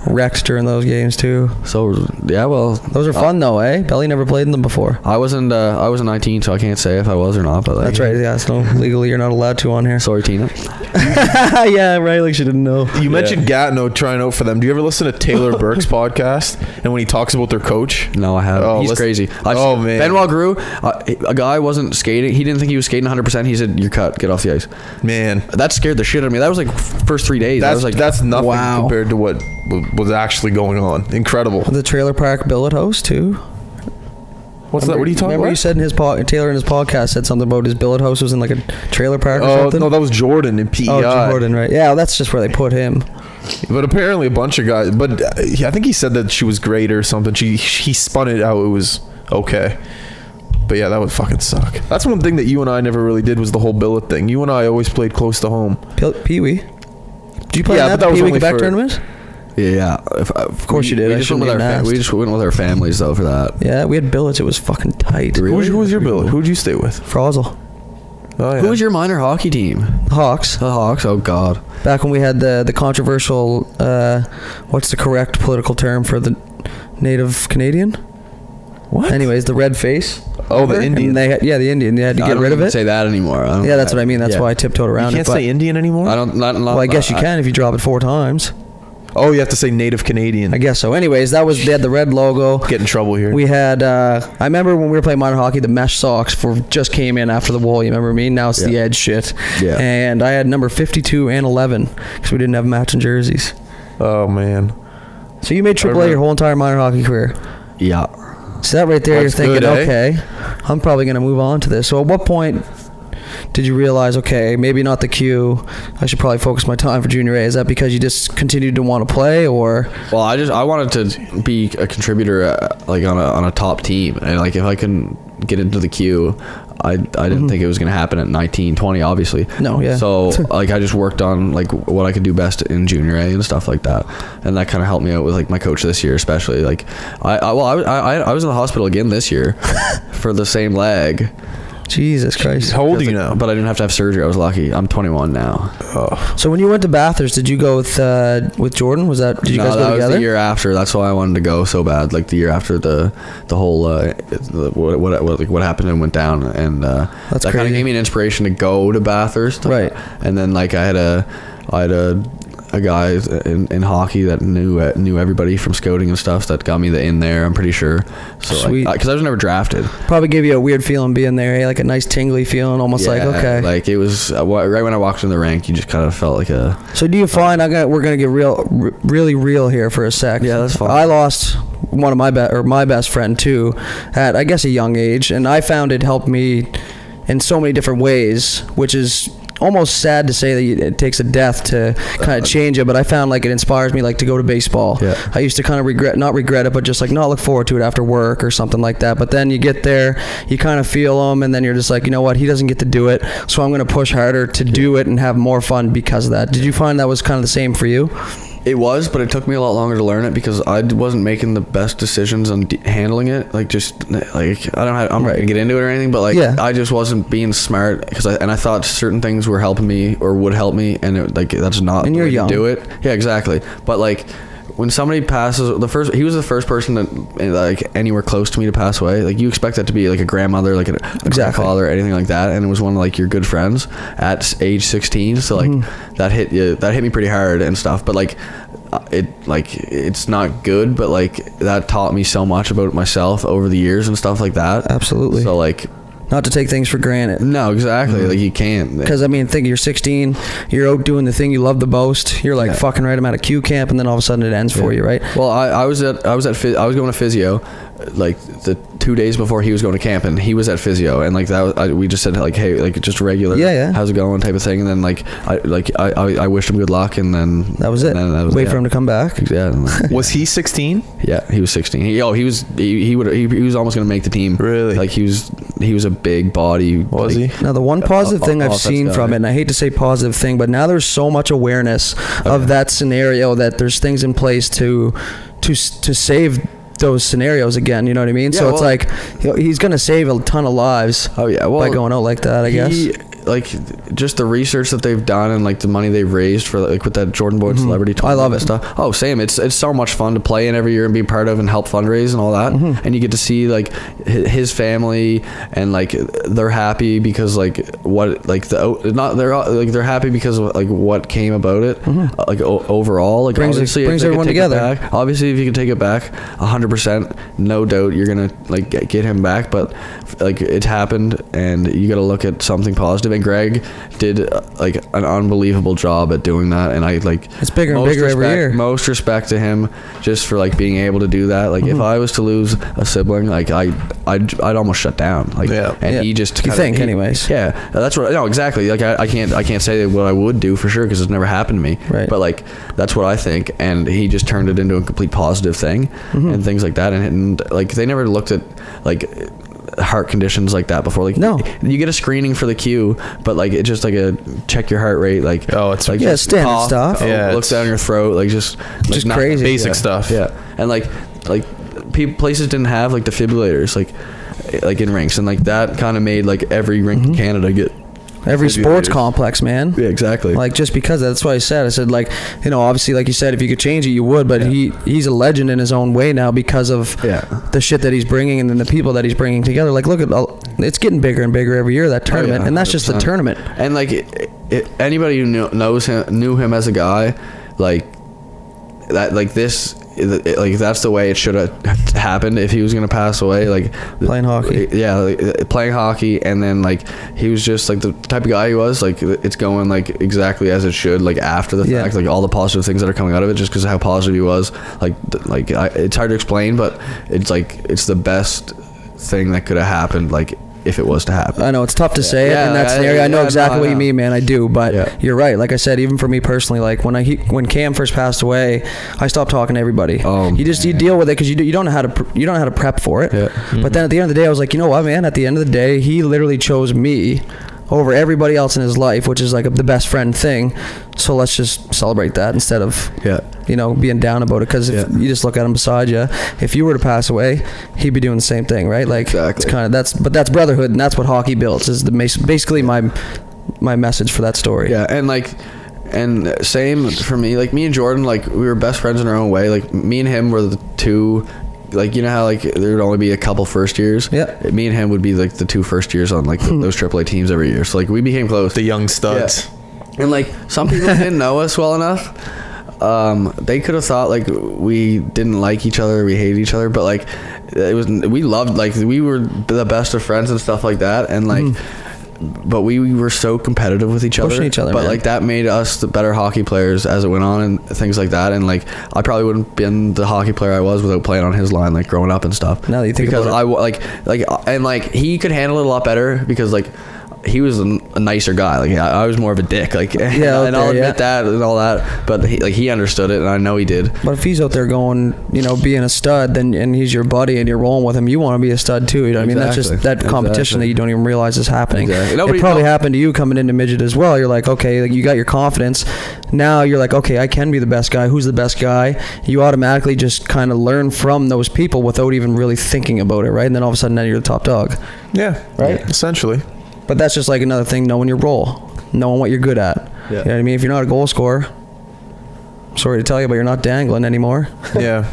wrecked during those games too. So yeah, well, Those are fun though, eh? Belly never played in them before. I wasn't 19, so I can't say if I was or not. But like, That's right. Yeah, so legally you're not allowed to on here. Sorry, Tina. Yeah, right. Like she didn't know. You mentioned Gatineau trying out for them. Do you ever listen to Taylor Burke's podcast? And when he talks about their coach, No, I haven't. Oh, He's listen- crazy. Oh, man. Benoit grew. A guy wasn't skating. He didn't think he was skating 100%. He said, "You're cut. Get off the ice." man, That scared the shit out of me. That was like first 3 days. I was like, that's nothing wow. compared to what was actually going on. Incredible. The trailer park billet host too. What's that? What are you talking Remember about? you said in his Taylor in his podcast said something about his billet house was in like a trailer park or Oh something. no, that was Jordan in PEI. Oh, Jordan, right? Yeah, well, that's just where they put him. But apparently a bunch of guys. But I think he said that she was great or something. He spun it out. It was okay. But yeah, that would fucking suck. That's one thing that you and I never really did was the whole billet thing. You and I always played close to home. Pee Wee. Did you play Yeah, in but that that was Pee Wee only Quebec for- tournament? yeah. Of course you did. We I just shouldn't went with even our asked. we just went with our families though for that. Yeah, we had billets. It was fucking tight. Really? Who was your billet? Who'd you stay with? Frazel. Oh, yeah. Who was your minor hockey team? Hawks. The Hawks. Oh God. Back when we had the controversial, what's the correct political term for the Native Canadian? What? Anyways, the red face. Oh, the And Indian. They had, yeah, the Indian. They had to I get don't rid of even it. Say that anymore. Yeah, that's what I mean. That's yeah. why I tiptoed You around can't it. say Indian anymore? I don't. Not. Well, I guess you can if you drop it 4 times. Oh, you have to say Native Canadian. I guess so. Anyways, that was they had the red logo. Get in trouble here. We had. I remember when we were playing minor hockey, the mesh socks just came in after the wool. You remember me? Now it's the Yeah. edge shit. Yeah. And I had number 52 and 11 because we didn't have matching jerseys. Oh man. So you made AAA remember- your whole entire minor hockey career. Yeah. So that right there, That's you're thinking, good, eh? okay, I'm probably going to move on to this. So at what point did you realize, okay, maybe not the Q, I should probably focus my time for junior A? Is that because you just continued to want to play, or? Well, I wanted to be a contributor like on a top team, and like if I couldn't get into the Q, I didn't think it was going to happen at 19, 20, obviously. No, yeah. So like I just worked on like what I could do best in junior A and stuff like that, and that kind of helped me out with like my coach this year, especially. Like I was in the hospital again this year for the same leg. Jesus Christ. How old are you now? But I didn't have to have surgery. I was lucky. I'm 21 now. Oh. So when you went to Bathurst, did you go with Jordan? Did you guys that go was together? the year after. That's why I wanted to go so bad. Like the year after the whole what happened and went down, and that kind of crazy. gave me an inspiration to go to Bathurst. Right. And then like I had a guy in hockey that knew everybody from scouting and stuff that got me the in there. I'm pretty sure. So Sweet. because I was never drafted. Probably gave you a weird feeling being there, eh? Like a nice tingly feeling, almost like, okay. Like it was right when I walked in the rank, you just kind of felt like a. So do you find we're gonna get really real here for a sec? Yeah, that's fine. I lost one of my best friend too, at I guess a young age, and I found it helped me in so many different ways, which is almost sad to say that it takes a death to kind of change it, but I found like it inspires me like to go to baseball. Yeah. I used to kind of not regret it, but just like not look forward to it after work or something like that. But then you get there, you kind of feel them, and then you're just like, you know what, he doesn't get to do it, so I'm going to push harder to do it and have more fun because of that. Did you find that was kind of the same for you? It was, but it took me a lot longer to learn it because I wasn't making the best decisions on handling it. Like, just like I'm not gonna get into it or anything, but like I just wasn't being smart because I thought certain things were helping me or would help me, and that's not and the you're way young. to do it. Yeah, exactly. But like, when somebody passes, he was the first person that like anywhere close to me to pass away. Like, you expect that to be like a grandmother, like a grandfather, anything like that, and it was one of like your good friends at age 16. So like that hit me pretty hard and stuff. But like it's not good, but like that taught me so much about myself over the years and stuff like that. Absolutely. So like, not to take things for granted. No, exactly. Like, you can't. Because I mean, think you're 16, you're out doing the thing you love the most. You're like, fucking right, I'm at a Q camp, and then all of a sudden it ends for you, right? Well, I was going to physio, like the 2 days before he was going to camp, and he was at physio, and like that was, we just said like, hey, like just regular, how's it going type of thing, and then like I wished him good luck, and then that was it. Wait for him to come back. Yeah. Was he 16? Yeah, he was 16. He was almost going to make the team. Really? Like, he was a big body. Was he? Now, the one positive thing I've seen from it, and I hate to say positive thing, but now there's so much awareness of that scenario that there's things in place to save those scenarios again. You know what I mean? Yeah, so it's like he's gonna save a ton of lives. Oh yeah, well, by going out like that, I guess. Like, just the research that they've done and like the money they've raised for like with that Jordan Boyd celebrity tournament, I love it. Stuff. Oh, same. It's so much fun to play in every year and be part of and help fundraise and all that. And you get to see like his family, and like they're happy because like what like they're happy because of like what came about it. Like overall, like brings everyone together. Obviously, if you can take it back 100%, no doubt you're gonna like get him back. But like, it's happened, and you got to look at something positive. And Greg did like an unbelievable job at doing that, and I like it's bigger and bigger every year. Most respect to him just for like being able to do that. Like, if I was to lose a sibling, like I'd almost shut down. Like, he just anyways. Yeah, that's what. No, exactly. Like, I can't say what I would do for sure because it's never happened to me. Right. But like, that's what I think, and he just turned it into a complete positive thing and things like that. And like, they never looked at like heart conditions like that before. Like, no, you get a screening for the Q, but like, it's just like a check your heart rate, like, it's like standard cough, stuff. Look down your throat, like just crazy basic stuff. And like places didn't have like defibrillators like in rinks, and like that kind of made like every rink in Canada get every sports complex, man. Yeah, exactly. Like, just because that's what I said, like, you know, obviously, like you said, if you could change it, you would, but he's a legend in his own way now because of the shit that he's bringing and then the people that he's bringing together. Like, look at it's getting bigger and bigger every year, that tournament, and that's 100%. Just the tournament. And like, anybody who knew him as a guy, like that, like this. Like, that's the way it should have happened if he was gonna pass away. Like, playing hockey, playing hockey, and then like he was just like the type of guy he was. Like, it's going like exactly as it should. Like, after the fact, like all the positive things that are coming out of it, just because of how positive he was. It's hard to explain, but it's like it's the best thing that could have happened. Like, if it was to happen. I know it's tough to say it in that scenario. I know exactly what you mean, man. I do, but you're right. Like I said, even for me personally, like when Cam first passed away, I stopped talking to everybody. You deal with it because you don't know how to prep for it. But then at the end of the day, I was like, you know what, man? At the end of the day, he literally chose me over everybody else in his life, which is like the best friend thing. So let's just celebrate that instead of being down about it. Because if you just look at him beside you, if you were to pass away, he'd be doing the same thing, right? Like, it's kind of that's brotherhood, and that's what hockey builds. Is basically my message for that story. Yeah, and same for me. Like, me and Jordan, like, we were best friends in our own way. Like, me and him were the two. Like, you know how like there would only be a couple first years? Yeah. Me and him would be like the two first years on like those AAA teams every year. So like, we became close. The young studs. Yeah. And like, some people didn't know us well enough. They could have thought like we didn't like each other, we hated each other, but like we loved, like, we were the best of friends and stuff like that. And like, but we were so competitive with each other. Pushing each other, but man. like, that made us the better hockey players as it went on and things like that. And like, I probably wouldn't have been the hockey player I was without playing on his line, like growing up and stuff. Now that you think because about it. and like he could handle it a lot better because like he was a nicer guy. Like I was more of a dick. Like Yeah, and I'll admit that and all that. But he understood it, and I know he did. But if he's out there going, being a stud, then and he's your buddy and you're rolling with him, you want to be a stud too. You know what I mean? That's just that competition that you don't even realize is happening. Exactly. It probably happened to you coming into midget as well. You're like, okay, like you got your confidence. Now you're like, okay, I can be the best guy. Who's the best guy? You automatically just kind of learn from those people without even really thinking about it, right? And then all of a sudden, now you're the top dog. Yeah. Right. Essentially. But that's just like another thing, knowing your role, knowing what you're good at. Yeah. You know what I mean? If you're not a goal scorer, sorry to tell you, but you're not dangling anymore. Yeah.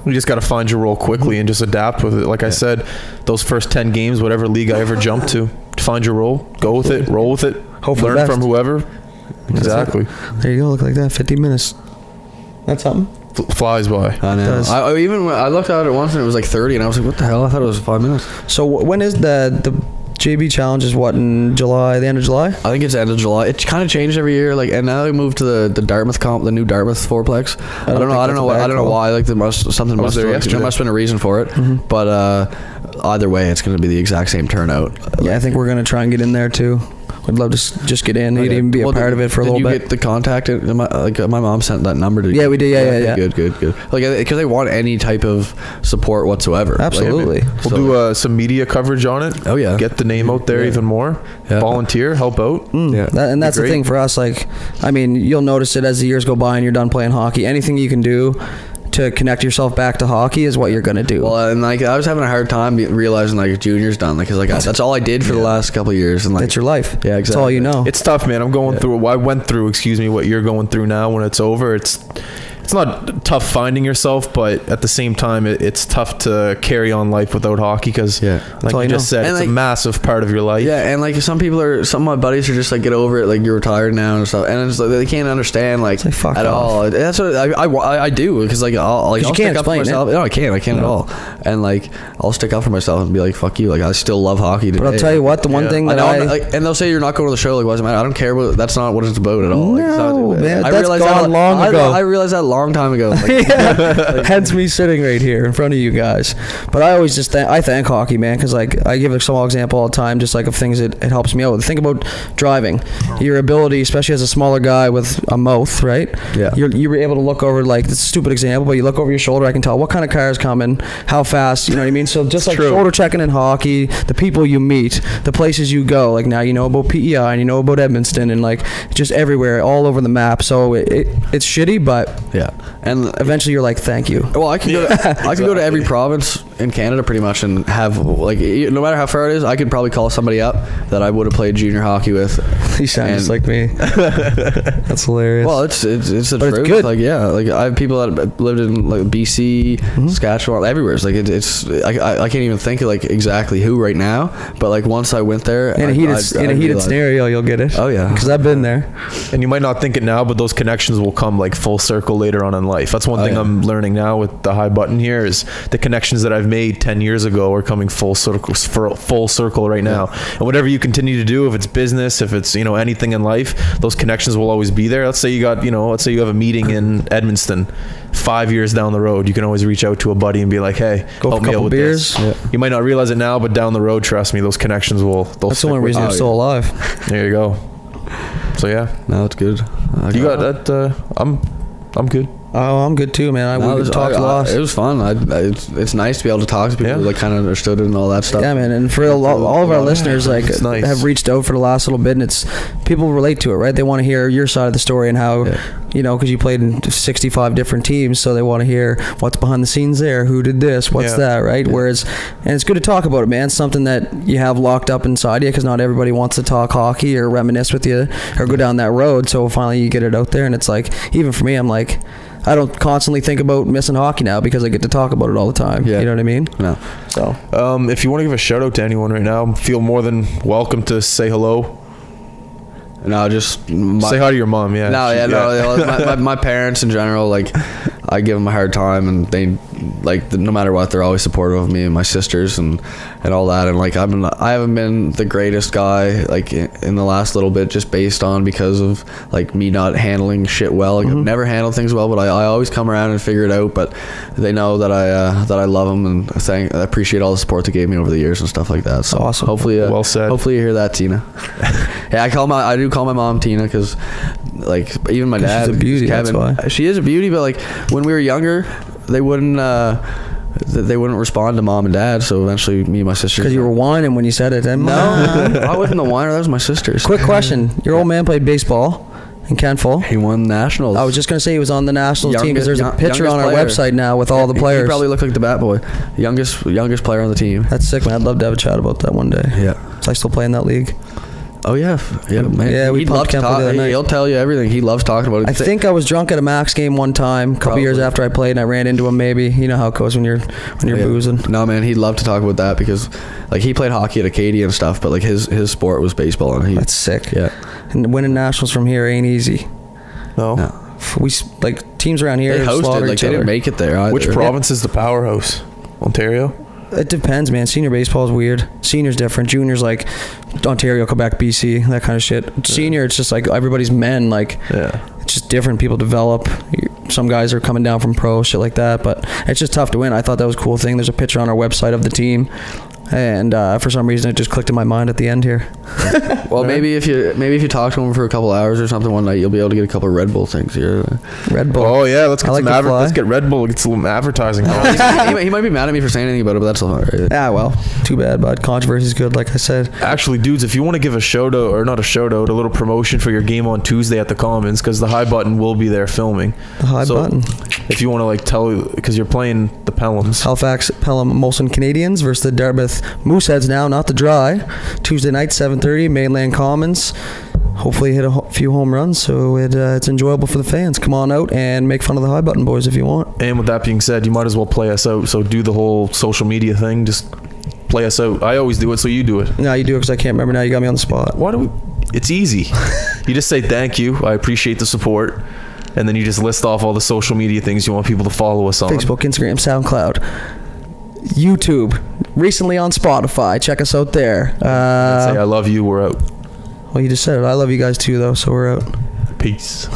You just got to find your role quickly and just adapt with it. Like I said, those first 10 games, whatever league I ever jumped to, find your role, go with it, roll with it, Hopefully learn from whoever. Exactly. There you go. Look like that. 50 minutes. That's something. Flies by. I know. I looked at it once and it was like 30, and I was like, what the hell? I thought it was 5 minutes. So when is the JB challenge? Is what, in July? The end of July? I think it's the end of July. It kind of changed every year. Like, and now they moved to the Dartmouth the new Dartmouth fourplex. I don't know why. Like, there must have been a reason for it. Mm-hmm. But either way, it's going to be the exact same turnout. Yeah, I think we're gonna try and get in there too. Would love to just get in. He'd even be a part of it for a little bit. Did you get the contact? My mom sent that number to you. Yeah, we did. Yeah. Good. Like, because they want any type of support whatsoever. Absolutely. Like, we'll do some media coverage on it. Oh yeah. Get the name out there even more. Yeah. Volunteer, help out. Yeah. And that's the thing for us. Like, I mean, you'll notice it as the years go by and you're done playing hockey. Anything you can do to connect yourself back to hockey is what you're gonna do. Well, and like I was having a hard time realizing like junior's done, like, cause like that's all I did for the last couple of years, and like that's your life. Yeah, exactly. That's all you know. It's tough, man. I'm going through. I went through. Excuse me. What you're going through now. When it's over, it's not tough finding yourself, but at the same time, it's tough to carry on life without hockey because, like you just said, it's a massive part of your life. Yeah, and like some of my buddies are just like, get over it, like you're retired now and stuff, and it's like they can't understand like at all. That's what I do, because like I'll can't explain myself. No, I can't at all. And like I'll stick up for myself and be like, fuck you, like I still love hockey today. But I'll tell you what, the one thing that and they'll say you're not going to the show, like why does it matter? I don't care about. That's not what it's about at all. No, like, man, that's gone long ago. I realized that a long time ago. Like, hence me sitting right here in front of you guys. But I always just I thank hockey, man, because like I give a small example all the time, just like of things that it helps me out. Think about driving, your ability, especially as a smaller guy with a mouth, right? Yeah. You were able to look over, like, it's a stupid example, but you look over your shoulder, I can tell what kind of car is coming, how fast, you know what I mean? So just like shoulder checking in hockey, the people you meet, the places you go, like now you know about PEI and you know about Edmonton and like just everywhere, all over the map. So it's shitty, but yeah, and eventually you're like, thank you. Well, I can go to every province in Canada pretty much and have, like, no matter how far it is, I could probably call somebody up that I would have played junior hockey with. You sound just like me. That's hilarious. Well, it's the but truth. It's good. Like, yeah, like I have people that lived in like BC, Saskatchewan, everywhere. It's like I can't even think of like exactly who right now, but like once I went there in a heated scenario, you'll get it. Oh yeah, because I've been there. And you might not think it now, but those connections will come like full circle later on in life. That's one thing I'm learning now with the high button here is the connections that I've made 10 years ago are coming full circle right now. And whatever you continue to do, if it's business, if it's anything in life, those connections will always be there. Let's say you have a meeting in Edmonton 5 years down the road, you can always reach out to a buddy and be like, hey, help me out with beers. This. Yeah. You might not realize it now, but down the road, trust me, those connections will. That's the only reason you're still alive. There you go. So yeah, no, it's good. You got that? I'm good. Oh, I'm good too, man. We talked a lot. It was fun. It's nice to be able to talk to people who like kind of understood it and all that stuff. Yeah, man. And for all of our listeners, like, have reached out for the last little bit, and it's people relate to it, right? They want to hear your side of the story and how, because you played in 65 different teams, so they want to hear what's behind the scenes there, who did this, what's that, right? Yeah. Whereas, and it's good to talk about it, man. It's something that you have locked up inside you, because not everybody wants to talk hockey or reminisce with you or go down that road. So finally, you get it out there, and it's like, even for me, I'm like, I don't constantly think about missing hockey now because I get to talk about it all the time. Yeah. You know what I mean? No. So, if you want to give a shout out to anyone right now, feel more than welcome to say hello. No, just say hi to your mom. Yeah. No, my parents in general. Like, I give them a hard time, and they like no matter what, they're always supportive of me and my sisters and all that. And like I haven't been the greatest guy like in the last little bit, just based on because of like me not handling shit well. Like, I've never handled things well, but I always come around and figure it out. But they know that I love them, and I appreciate all the support they gave me over the years and stuff like that. So awesome. Hopefully, well said. Hopefully you hear that, Tina. Yeah, I do call my mom Tina, because like even my dad, she's a beauty, Kevin, that's why. she is a beauty. But like when we were younger, they wouldn't respond to mom and dad. So eventually, me and my sister. Because you were whining when you said it. No, I wasn't the whiner. That was my sisters. Quick question: your old man played baseball in Kentville. He won nationals. I was just gonna say he was on the nationals team, because there's a picture on our youngest website now with all the He players. probably looked like the bat boy, youngest player on the team. That's sick, man. I'd love to have a chat about that one day. Yeah. So I still play in that league. Oh yeah, man. Yeah, we He'd pumped love to Kentville talk. the other night. He'll tell you everything. He loves talking about it. I think I was drunk at a Max game one time, a couple years Probably. after I played, and I ran into him. Maybe you know how it goes when you're Yeah. boozing. No, man, he'd love to talk about that, because like he played hockey at Acadia and stuff, but like his sport was baseball, and That's sick. yeah. And winning nationals from here ain't easy. No. No. We like teams around here They slaughter hosted, like each they other. didn't make it there either. Which province is the powerhouse? Ontario? It depends, man. Senior baseball is weird. Senior's different. Junior's like Ontario, Quebec, BC, that kind of shit. Senior, it's just like everybody's men. Like, Yeah. it's just different. People develop. Some guys are coming down from pro, shit like that. But it's just tough to win. I thought that was a cool thing. There's a picture on our website of the team. And for some reason, it just clicked in my mind at the end here. Well, maybe if you talk to him for a couple hours or something one night, you'll be able to get a couple of Red Bull things here. Red Bull. Oh yeah, let's get I like some to fly. let's get Red Bull, get some advertising. he might be mad at me for saying anything about it, but that's all right. Yeah, well, too bad, but controversy's good, like I said. Actually, dudes, if you want to give a shout out, or not a shout out, a little promotion for your game on Tuesday at the Commons, because the High Button will be there filming. The High Button. If you want to like tell, because you're playing the Pelhams. Halifax Pelham Molson Canadians versus the Dartmouth Mooseheads now, not the Dry. Tuesday night, 7:30, Mainland Commons. Hopefully hit a few home runs, so it's enjoyable for the fans. Come on out and make fun of the High Button boys if you want. And with that being said, you might as well play us out. So do the whole social media thing. Just play us out. I always do it, so you do it. Now you do it because I can't remember now. You got me on the spot. Why do we? It's easy. You just say thank you. I appreciate the support. And then you just list off all the social media things you want people to follow us on. Facebook, Instagram, SoundCloud, YouTube, recently on Spotify. Check us out there. Say I love you. We're out. Well, you just said it. I love you guys too, though, so we're out. Peace.